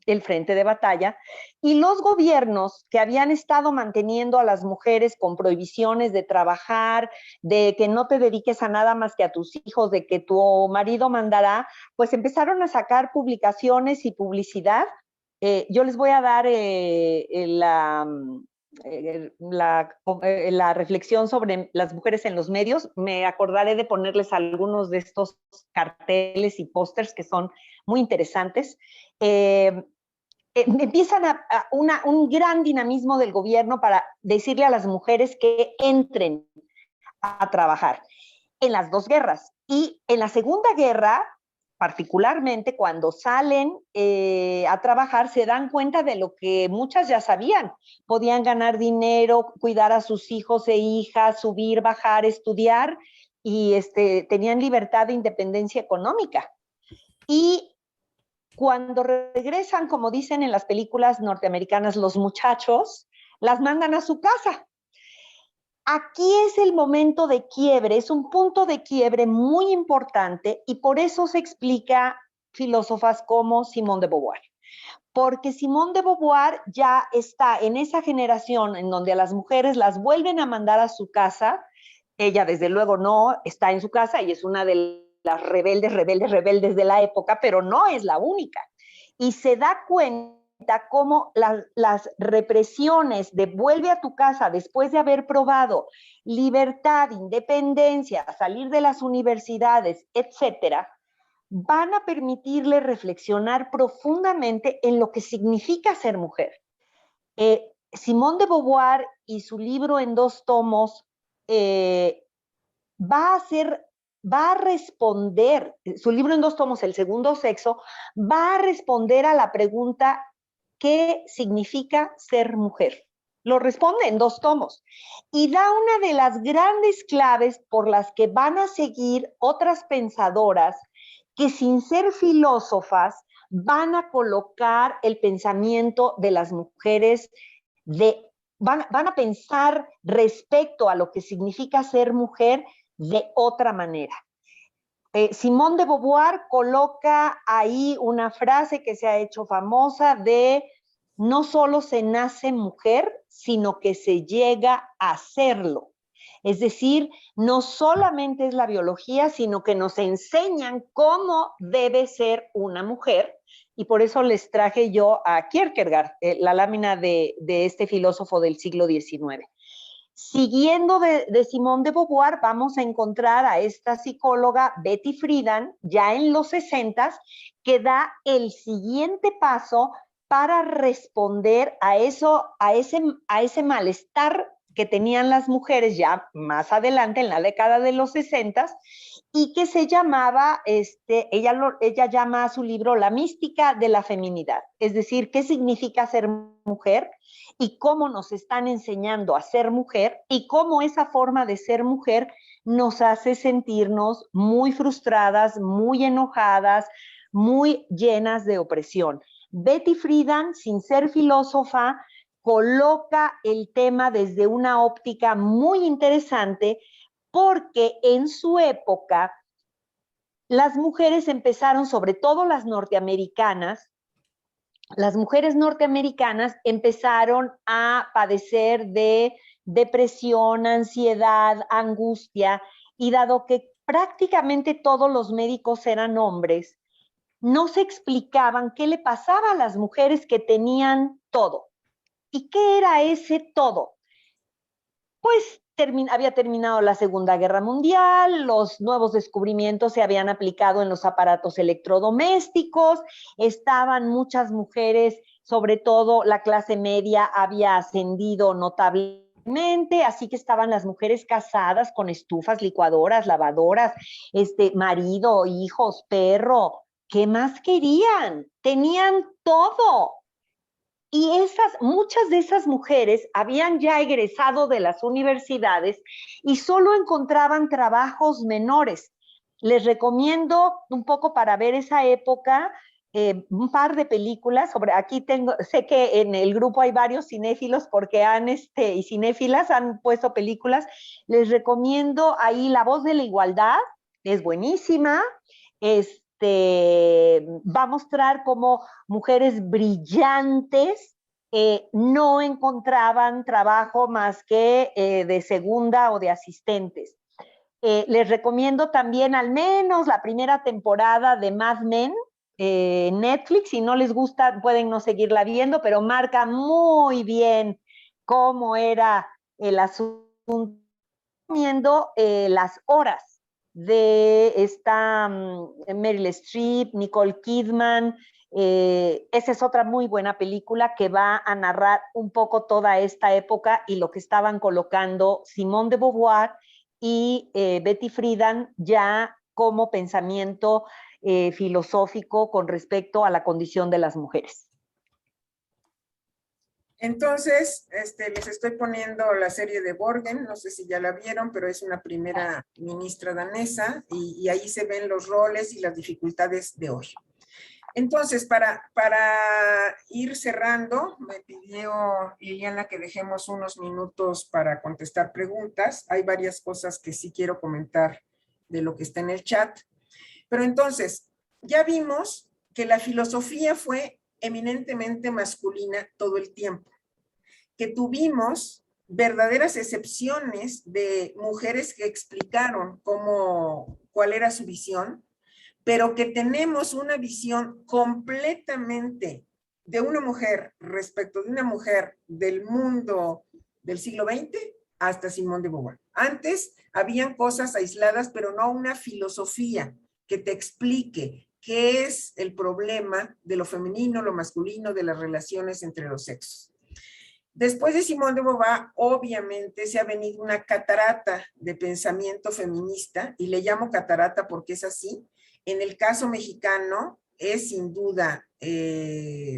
el frente de batalla, y los gobiernos que habían estado manteniendo a las mujeres con prohibiciones de trabajar, de que no te dediques a nada más que a tus hijos, de que tu marido mandará, pues empezaron a sacar publicaciones y publicidad. Yo les voy a dar la reflexión sobre las mujeres en los medios. Me acordaré de ponerles algunos de estos carteles y pósters que son muy interesantes. Empiezan un gran dinamismo del gobierno para decirle a las mujeres que entren a trabajar en las 2 guerras. Y en la Segunda Guerra, particularmente cuando salen a trabajar, se dan cuenta de lo que muchas ya sabían. Podían ganar dinero, cuidar a sus hijos e hijas, subir, bajar, estudiar, y tenían libertad e independencia económica. Y cuando regresan, como dicen en las películas norteamericanas, los muchachos, las mandan a su casa. Aquí es el momento de quiebre, es un punto de quiebre muy importante, y por eso se explica filósofas como Simone de Beauvoir. Porque Simone de Beauvoir ya está en esa generación en donde a las mujeres las vuelven a mandar a su casa. Ella desde luego no está en su casa y es una de las rebeldes de la época, pero no es la única. Y se da cuenta cómo las represiones de vuelve a tu casa después de haber probado libertad, independencia, salir de las universidades, etcétera, van a permitirle reflexionar profundamente en lo que significa ser mujer. Simone de Beauvoir y su libro en 2 tomos va a responder, su libro en 2 tomos, El segundo sexo, va a responder a la pregunta ¿qué significa ser mujer? Lo responde en 2 tomos y da una de las grandes claves por las que van a seguir otras pensadoras que sin ser filósofas van a colocar el pensamiento de las mujeres, van a pensar respecto a lo que significa ser mujer de otra manera. Simone de Beauvoir coloca ahí una frase que se ha hecho famosa de no solo se nace mujer, sino que se llega a serlo. Es decir, no solamente es la biología, sino que nos enseñan cómo debe ser una mujer. Y por eso les traje yo a Kierkegaard, la lámina de este filósofo del siglo XIX. Siguiendo de Simone de Beauvoir, vamos a encontrar a esta psicóloga Betty Friedan, ya en los 60s, que da el siguiente paso para responder a ese malestar que tenían las mujeres ya más adelante, en la década de los 60s, y que se llamaba, ella llama a su libro La mística de la feminidad, es decir, qué significa ser mujer y cómo nos están enseñando a ser mujer y cómo esa forma de ser mujer nos hace sentirnos muy frustradas, muy enojadas, muy llenas de opresión. Betty Friedan, sin ser filósofa, coloca el tema desde una óptica muy interesante porque en su época las mujeres empezaron, sobre todo las norteamericanas, las mujeres norteamericanas empezaron a padecer de depresión, ansiedad, angustia, y dado que prácticamente todos los médicos eran hombres, no se explicaban qué le pasaba a las mujeres que tenían todo. ¿Y qué era ese todo? Pues había terminado la Segunda Guerra Mundial, los nuevos descubrimientos se habían aplicado en los aparatos electrodomésticos, estaban muchas mujeres, sobre todo la clase media había ascendido notablemente, así que estaban las mujeres casadas con estufas, licuadoras, lavadoras, marido, hijos, perro. ¿Qué más querían? Tenían todo. Y muchas de esas mujeres habían ya egresado de las universidades y solo encontraban trabajos menores. Les recomiendo un poco para ver esa época, un par de películas aquí sé que en el grupo hay varios cinéfilos porque y cinéfilas han puesto películas. Les recomiendo ahí La voz de la igualdad, es buenísima. Va a mostrar cómo mujeres brillantes no encontraban trabajo más que de segunda o de asistentes. Les recomiendo también al menos la primera temporada de Mad Men, Netflix. Si no les gusta pueden no seguirla viendo, pero marca muy bien cómo era el asunto. Recomiendo Las horas de esta Meryl Streep, Nicole Kidman. Esa es otra muy buena película que va a narrar un poco toda esta época y lo que estaban colocando Simone de Beauvoir y Betty Friedan ya como pensamiento filosófico con respecto a la condición de las mujeres. Entonces, les estoy poniendo la serie de Borgen, no sé si ya la vieron, pero es una primera ministra danesa y ahí se ven los roles y las dificultades de hoy. Entonces, para ir cerrando, me pidió Liliana que dejemos unos minutos para contestar preguntas. Hay varias cosas que sí quiero comentar de lo que está en el chat. Pero entonces, ya vimos que la filosofía fue eminentemente masculina todo el tiempo, que tuvimos verdaderas excepciones de mujeres que explicaron cuál era su visión, pero que tenemos una visión completamente de una mujer respecto de una mujer del mundo del siglo XX hasta Simone de Beauvoir. Antes habían cosas aisladas, pero no una filosofía que te explique qué es el problema de lo femenino, lo masculino, de las relaciones entre los sexos. Después de Simone de Beauvoir, obviamente se ha venido una catarata de pensamiento feminista, y le llamo catarata porque es así. En el caso mexicano es sin duda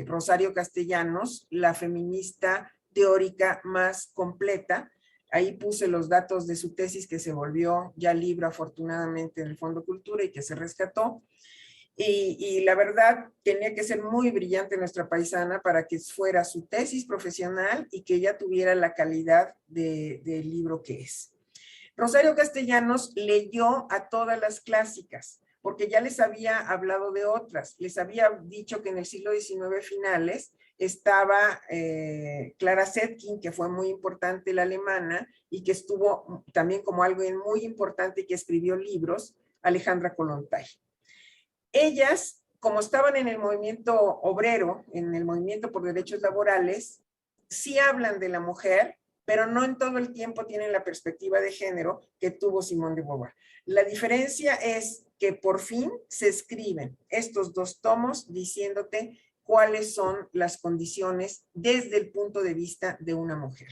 Rosario Castellanos, la feminista teórica más completa. Ahí puse los datos de su tesis, que se volvió ya libro afortunadamente en el Fondo Cultura y que se rescató. Y la verdad tenía que ser muy brillante nuestra paisana para que fuera su tesis profesional y que ella tuviera la calidad del libro que es. Rosario Castellanos leyó a todas las clásicas, porque ya les había hablado de otras. Les había dicho que en el siglo XIX finales estaba Clara Zetkin, que fue muy importante, la alemana, y que estuvo también como algo muy importante, que escribió libros, Alejandra Kollontai. Ellas, como estaban en el movimiento obrero, en el movimiento por derechos laborales, sí hablan de la mujer, pero no en todo el tiempo tienen la perspectiva de género que tuvo Simone de Beauvoir. La diferencia es que por fin se escriben estos dos tomos diciéndote cuáles son las condiciones desde el punto de vista de una mujer.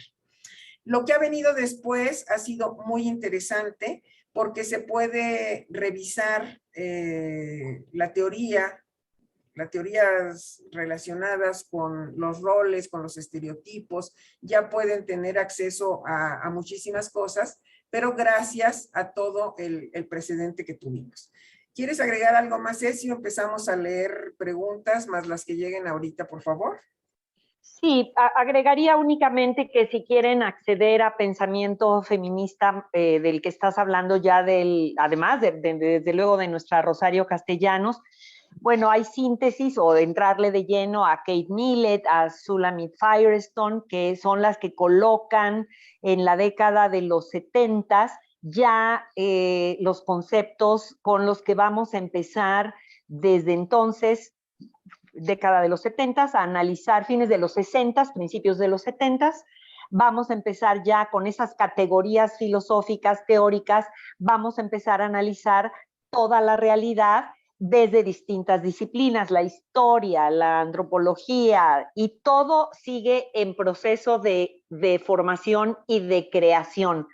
Lo que ha venido después ha sido muy interesante, porque se puede revisar las teorías relacionadas con los roles, con los estereotipos, ya pueden tener acceso a muchísimas cosas, pero gracias a todo el precedente que tuvimos. ¿Quieres agregar algo más, Ceci? Empezamos a leer preguntas más las que lleguen ahorita, por favor. Sí, agregaría únicamente que si quieren acceder a pensamiento feminista del que estás hablando ya, además desde luego de nuestra Rosario Castellanos, bueno, hay síntesis o de entrarle de lleno a Kate Millett, a Shulamit Firestone, que son las que colocan en la década de los 70s ya los conceptos con los que vamos a empezar desde entonces, década de los 70s, a analizar fines de los 60s, principios de los 70s. Vamos a empezar ya con esas categorías filosóficas, teóricas, vamos a empezar a analizar toda la realidad desde distintas disciplinas, la historia, la antropología, y todo sigue en proceso de formación y de creación.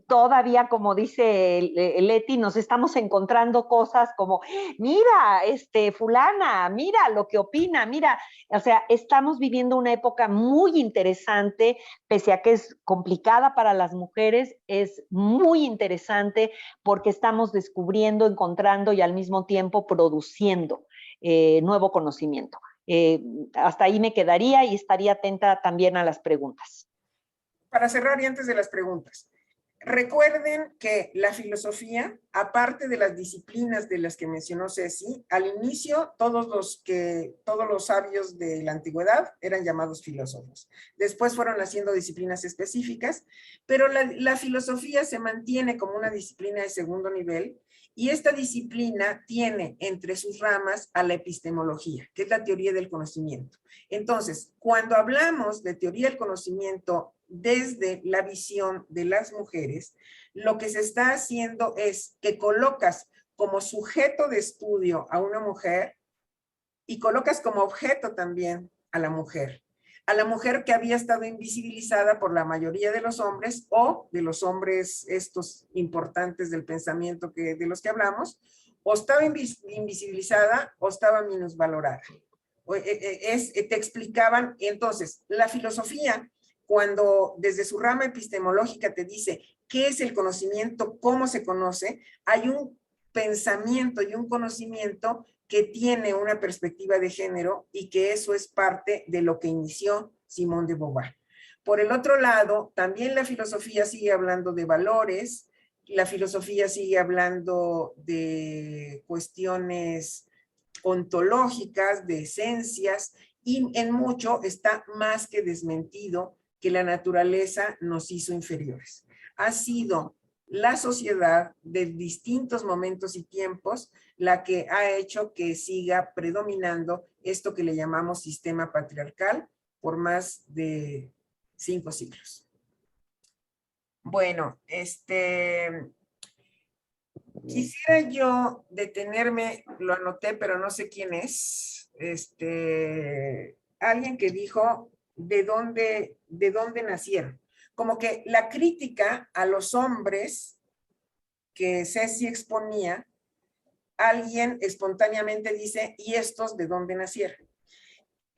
Todavía, como dice Leti, nos estamos encontrando cosas como, mira, fulana, mira lo que opina, mira, o sea, estamos viviendo una época muy interesante, pese a que es complicada para las mujeres, es muy interesante porque estamos descubriendo, encontrando y al mismo tiempo produciendo nuevo conocimiento. Hasta ahí me quedaría y estaría atenta también a las preguntas. Para cerrar y antes de las preguntas, recuerden que la filosofía, aparte de las disciplinas de las que mencionó Ceci, al inicio todos los sabios de la antigüedad eran llamados filósofos. Después fueron haciendo disciplinas específicas, pero la filosofía se mantiene como una disciplina de segundo nivel, y esta disciplina tiene entre sus ramas a la epistemología, que es la teoría del conocimiento. Entonces, cuando hablamos de teoría del conocimiento desde la visión de las mujeres, lo que se está haciendo es que colocas como sujeto de estudio a una mujer y colocas como objeto también a la mujer que había estado invisibilizada por la mayoría de los hombres, o de los hombres estos importantes del pensamiento de los que hablamos, o estaba invisibilizada o estaba minusvalorada. Te explicaban. Entonces, la filosofía, cuando desde su rama epistemológica te dice qué es el conocimiento, cómo se conoce, hay un pensamiento y un conocimiento que tiene una perspectiva de género, y que eso es parte de lo que inició Simone de Beauvoir. Por el otro lado, también la filosofía sigue hablando de valores, la filosofía sigue hablando de cuestiones ontológicas, de esencias, y en mucho está más que desmentido que la naturaleza nos hizo inferiores. Ha sido la sociedad de distintos momentos y tiempos, la que ha hecho que siga predominando esto que le llamamos sistema patriarcal por más de 5 siglos. Bueno, quisiera yo detenerme, lo anoté, pero no sé quién es, alguien que dijo de dónde nacieron. Como que la crítica a los hombres que Ceci exponía, alguien espontáneamente dice, ¿y estos de dónde nacieron?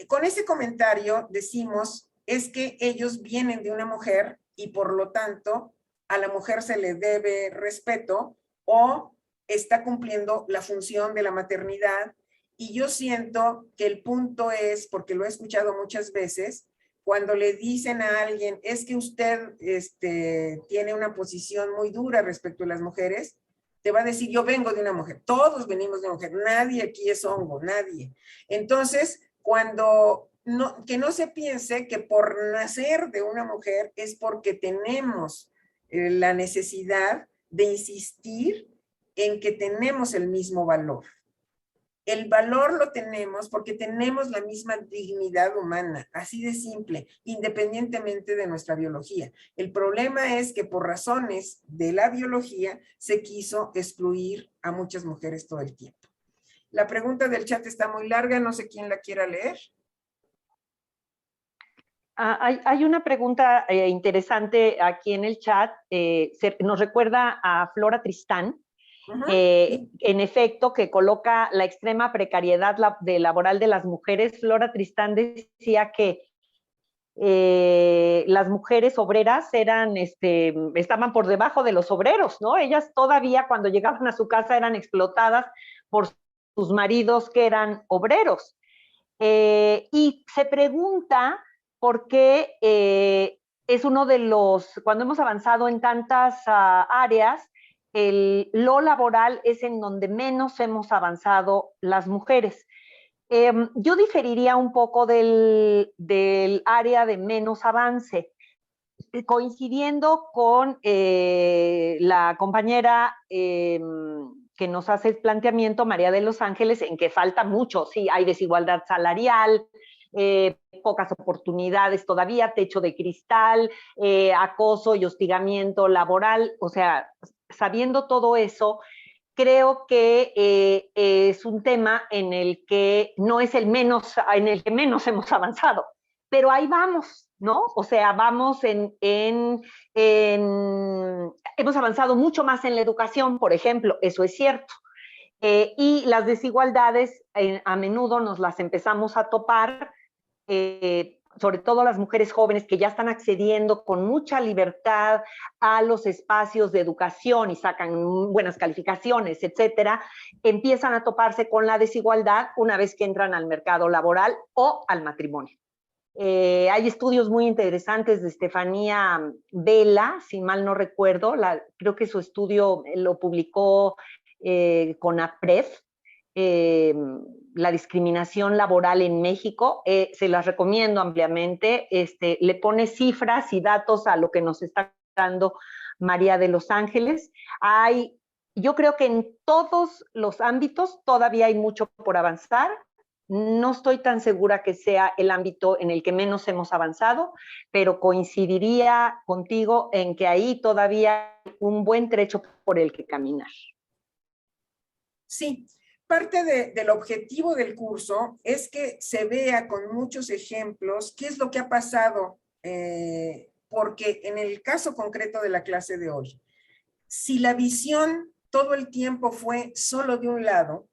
Con ese comentario decimos, es que ellos vienen de una mujer y por lo tanto a la mujer se le debe respeto o está cumpliendo la función de la maternidad. Y yo siento que el punto es, porque lo he escuchado muchas veces, cuando le dicen a alguien, es que usted tiene una posición muy dura respecto a las mujeres, te va a decir, yo vengo de una mujer, todos venimos de una mujer, nadie aquí es hongo, nadie. Entonces, que no se piense que por nacer de una mujer es porque tenemos la necesidad de insistir en que tenemos el mismo valor. El valor lo tenemos porque tenemos la misma dignidad humana, así de simple, independientemente de nuestra biología. El problema es que por razones de la biología se quiso excluir a muchas mujeres todo el tiempo. La pregunta del chat está muy larga, no sé quién la quiera leer. Hay una pregunta interesante aquí en el chat, nos recuerda a Flora Tristán, en efecto, que coloca la extrema precariedad laboral de las mujeres. Flora Tristán decía que las mujeres obreras estaban por debajo de los obreros, ¿no? Ellas todavía cuando llegaban a su casa eran explotadas por sus maridos que eran obreros. Y se pregunta por qué es uno de los, cuando hemos avanzado en tantas áreas, lo laboral es en donde menos hemos avanzado las mujeres. Yo diferiría un poco del área de menos avance, coincidiendo con la compañera que nos hace el planteamiento, María de los Ángeles, en que falta mucho. Sí, hay desigualdad salarial, pocas oportunidades todavía, techo de cristal, acoso y hostigamiento laboral. O sea, sabiendo todo eso, creo que es un tema en el que no es en el que menos hemos avanzado, pero ahí vamos, ¿no? O sea, vamos hemos avanzado mucho más en la educación, por ejemplo, eso es cierto. Y las desigualdades a menudo nos las empezamos a topar, sobre todo las mujeres jóvenes que ya están accediendo con mucha libertad a los espacios de educación y sacan buenas calificaciones, etcétera, empiezan a toparse con la desigualdad una vez que entran al mercado laboral o al matrimonio. Hay estudios muy interesantes de Estefanía Vela, si mal no recuerdo, creo que su estudio lo publicó con APREF, la discriminación laboral en México, se las recomiendo ampliamente, le pone cifras y datos a lo que nos está dando María de los Ángeles. Yo creo que en todos los ámbitos todavía hay mucho por avanzar. No estoy tan segura que sea el ámbito en el que menos hemos avanzado, pero coincidiría contigo en que ahí todavía hay un buen trecho por el que caminar. Sí. Parte del objetivo del curso es que se vea con muchos ejemplos qué es lo que ha pasado, porque en el caso concreto de la clase de hoy, si la visión todo el tiempo fue solo de un lado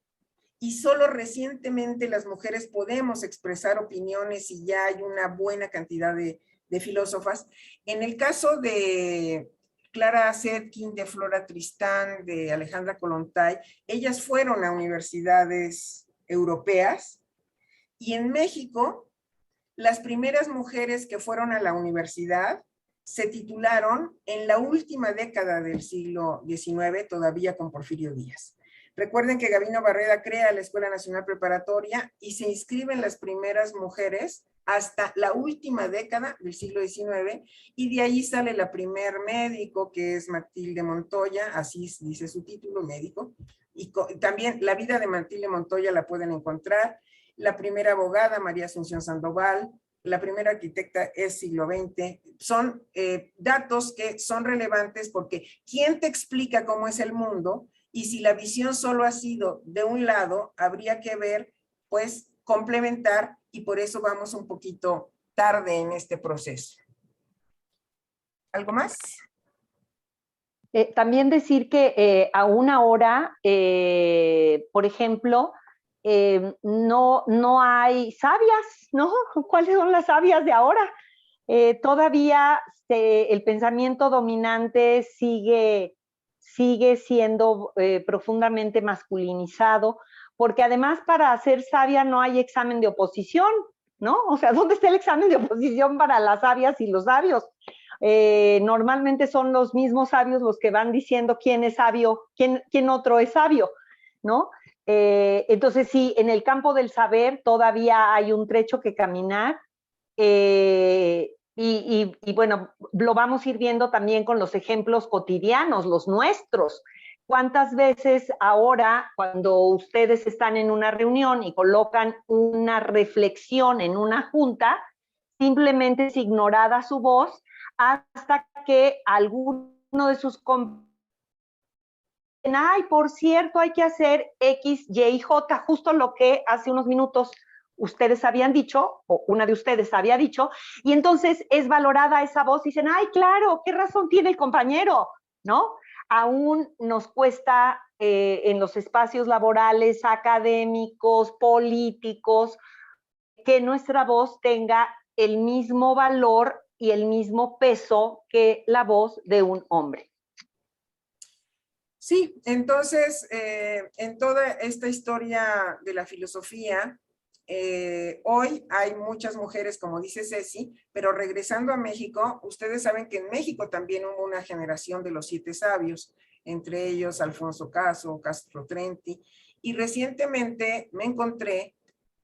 y solo recientemente las mujeres podemos expresar opiniones y ya hay una buena cantidad de filósofas, en el caso de Clara Zetkin, de Flora Tristán, de Alejandra Kollontai, ellas fueron a universidades europeas y en México las primeras mujeres que fueron a la universidad se titularon en la última década del siglo XIX, todavía con Porfirio Díaz. Recuerden que Gabino Barreda crea la Escuela Nacional Preparatoria y se inscriben las primeras mujeres hasta la última década del siglo XIX, y de ahí sale la primer médico, que es Matilde Montoya, así dice su título, médico, y también la vida de Matilde Montoya la pueden encontrar, la primera abogada, María Asunción Sandoval, la primera arquitecta es siglo XX, son datos que son relevantes porque ¿quién te explica cómo es el mundo? Y si la visión solo ha sido de un lado, habría que ver, pues, complementar, y por eso vamos un poquito tarde en este proceso. ¿Algo más? También decir que aún ahora, por ejemplo, no hay sabias, ¿no? ¿Cuáles son las sabias de ahora? Todavía el pensamiento dominante sigue siendo profundamente masculinizado, porque además para ser sabia no hay examen de oposición, ¿no? O sea, ¿dónde está el examen de oposición para las sabias y los sabios? Normalmente son los mismos sabios los que van diciendo quién es sabio, quién otro es sabio, ¿no? Entonces sí, en el campo del saber todavía hay un trecho que caminar, y bueno, lo vamos a ir viendo también con los ejemplos cotidianos, los nuestros. ¿Cuántas veces ahora, cuando ustedes están en una reunión y colocan una reflexión en una junta, simplemente es ignorada su voz hasta que alguno de sus compañeros, ay, por cierto, hay que hacer X, Y y J, justo lo que hace unos minutos ustedes habían dicho, o una de ustedes había dicho, y entonces es valorada esa voz y dicen, ay, claro, ¿qué razón tiene el compañero? ¿No? Aún nos cuesta en los espacios laborales, académicos, políticos, que nuestra voz tenga el mismo valor y el mismo peso que la voz de un hombre. Sí, entonces, en toda esta historia de la filosofía, hoy hay muchas mujeres, como dice Ceci, pero regresando a México, ustedes saben que en México también hubo una generación de los 7 sabios, entre ellos Alfonso Caso, Castro Trenti, y recientemente me encontré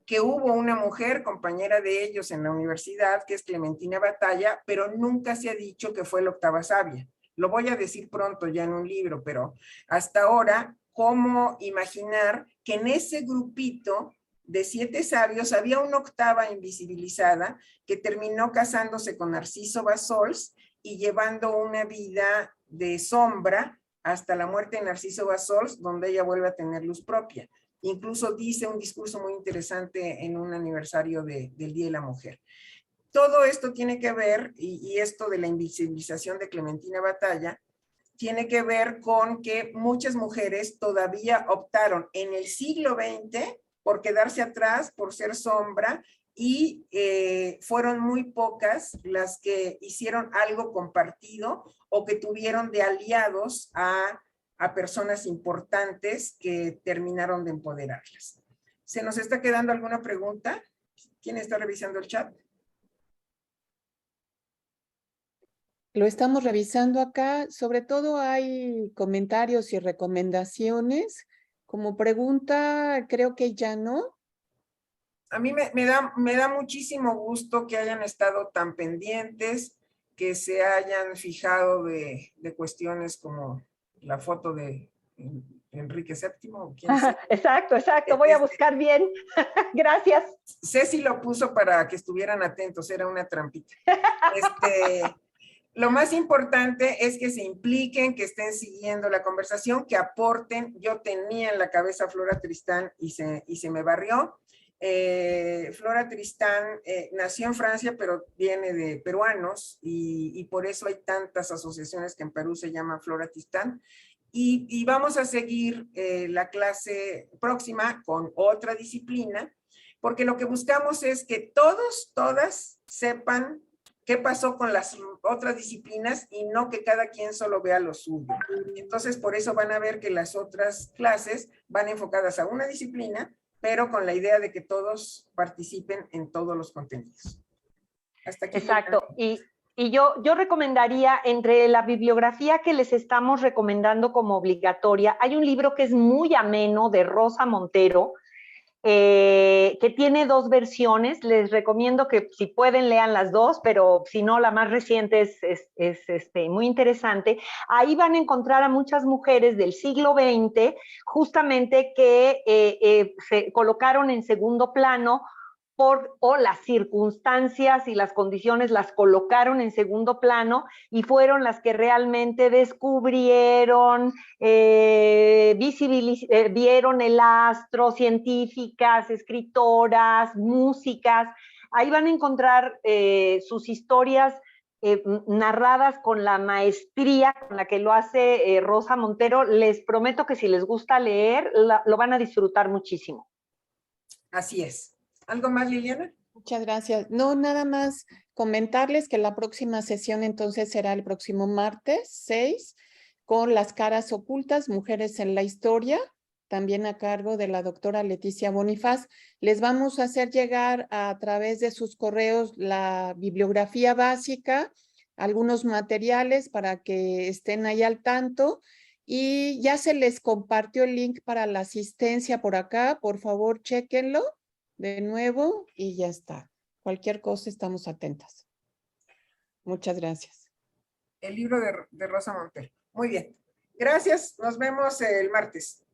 que hubo una mujer compañera de ellos en la universidad, que es Clementina Batalla, pero nunca se ha dicho que fue la 8ª sabia. Lo voy a decir pronto ya en un libro, pero hasta ahora, ¿cómo imaginar que en ese grupito de 7 sabios había una 8ª invisibilizada que terminó casándose con Narciso Bassols y llevando una vida de sombra hasta la muerte de Narciso Bassols, donde ella vuelve a tener luz propia? Incluso dice un discurso muy interesante en un aniversario del Día de la Mujer. Todo esto tiene que ver, y esto de la invisibilización de Clementina Batalla, tiene que ver con que muchas mujeres todavía optaron en el siglo XX por quedarse atrás, por ser sombra, y fueron muy pocas las que hicieron algo compartido o que tuvieron de aliados a personas importantes que terminaron de empoderarlas. ¿Se nos está quedando alguna pregunta? ¿Quién está revisando el chat? Lo estamos revisando acá. Sobre todo hay comentarios y recomendaciones. Como pregunta, creo que ya no. A mí me da muchísimo gusto que hayan estado tan pendientes, que se hayan fijado de cuestiones como la foto de Enrique VII. ¿Quién sabe? Exacto, voy a buscar bien. Gracias. Ceci lo puso para que estuvieran atentos, era una trampita. Lo más importante es que se impliquen, que estén siguiendo la conversación, que aporten. Yo tenía en la cabeza a Flora Tristán y se me barrió. Flora Tristán nació en Francia, pero viene de peruanos, y por eso hay tantas asociaciones que en Perú se llaman Flora Tristán. Y vamos a seguir la clase próxima con otra disciplina, porque lo que buscamos es que todas sepan qué pasó con las otras disciplinas y no que cada quien solo vea lo suyo. Entonces, por eso van a ver que las otras clases van enfocadas a una disciplina, pero con la idea de que todos participen en todos los contenidos. Hasta aquí. Exacto. Y yo recomendaría, entre la bibliografía que les estamos recomendando como obligatoria, hay un libro que es muy ameno de Rosa Montero, que tiene 2 versiones. Les recomiendo que si pueden lean las 2, pero si no, la más reciente es muy interesante. Ahí van a encontrar a muchas mujeres del siglo XX, justamente que se colocaron en segundo plano o las circunstancias y las condiciones las colocaron en segundo plano y fueron las que realmente descubrieron, vieron el astro, científicas, escritoras, músicas. Ahí van a encontrar sus historias narradas con la maestría con la que lo hace Rosa Montero. Les prometo que si les gusta leer, lo van a disfrutar muchísimo. Así es. ¿Algo más, Liliana? Muchas gracias. No, nada más comentarles que la próxima sesión entonces será el próximo martes 6 con Las caras ocultas, mujeres en la historia, también a cargo de la doctora Leticia Bonifaz. Les vamos a hacer llegar a través de sus correos la bibliografía básica, algunos materiales para que estén ahí al tanto. Y ya se les compartió el link para la asistencia por acá. Por favor, chéquenlo de nuevo y ya está. Cualquier cosa estamos atentas. Muchas gracias. El libro de Rosa Montero. Muy bien. Gracias. Nos vemos el martes.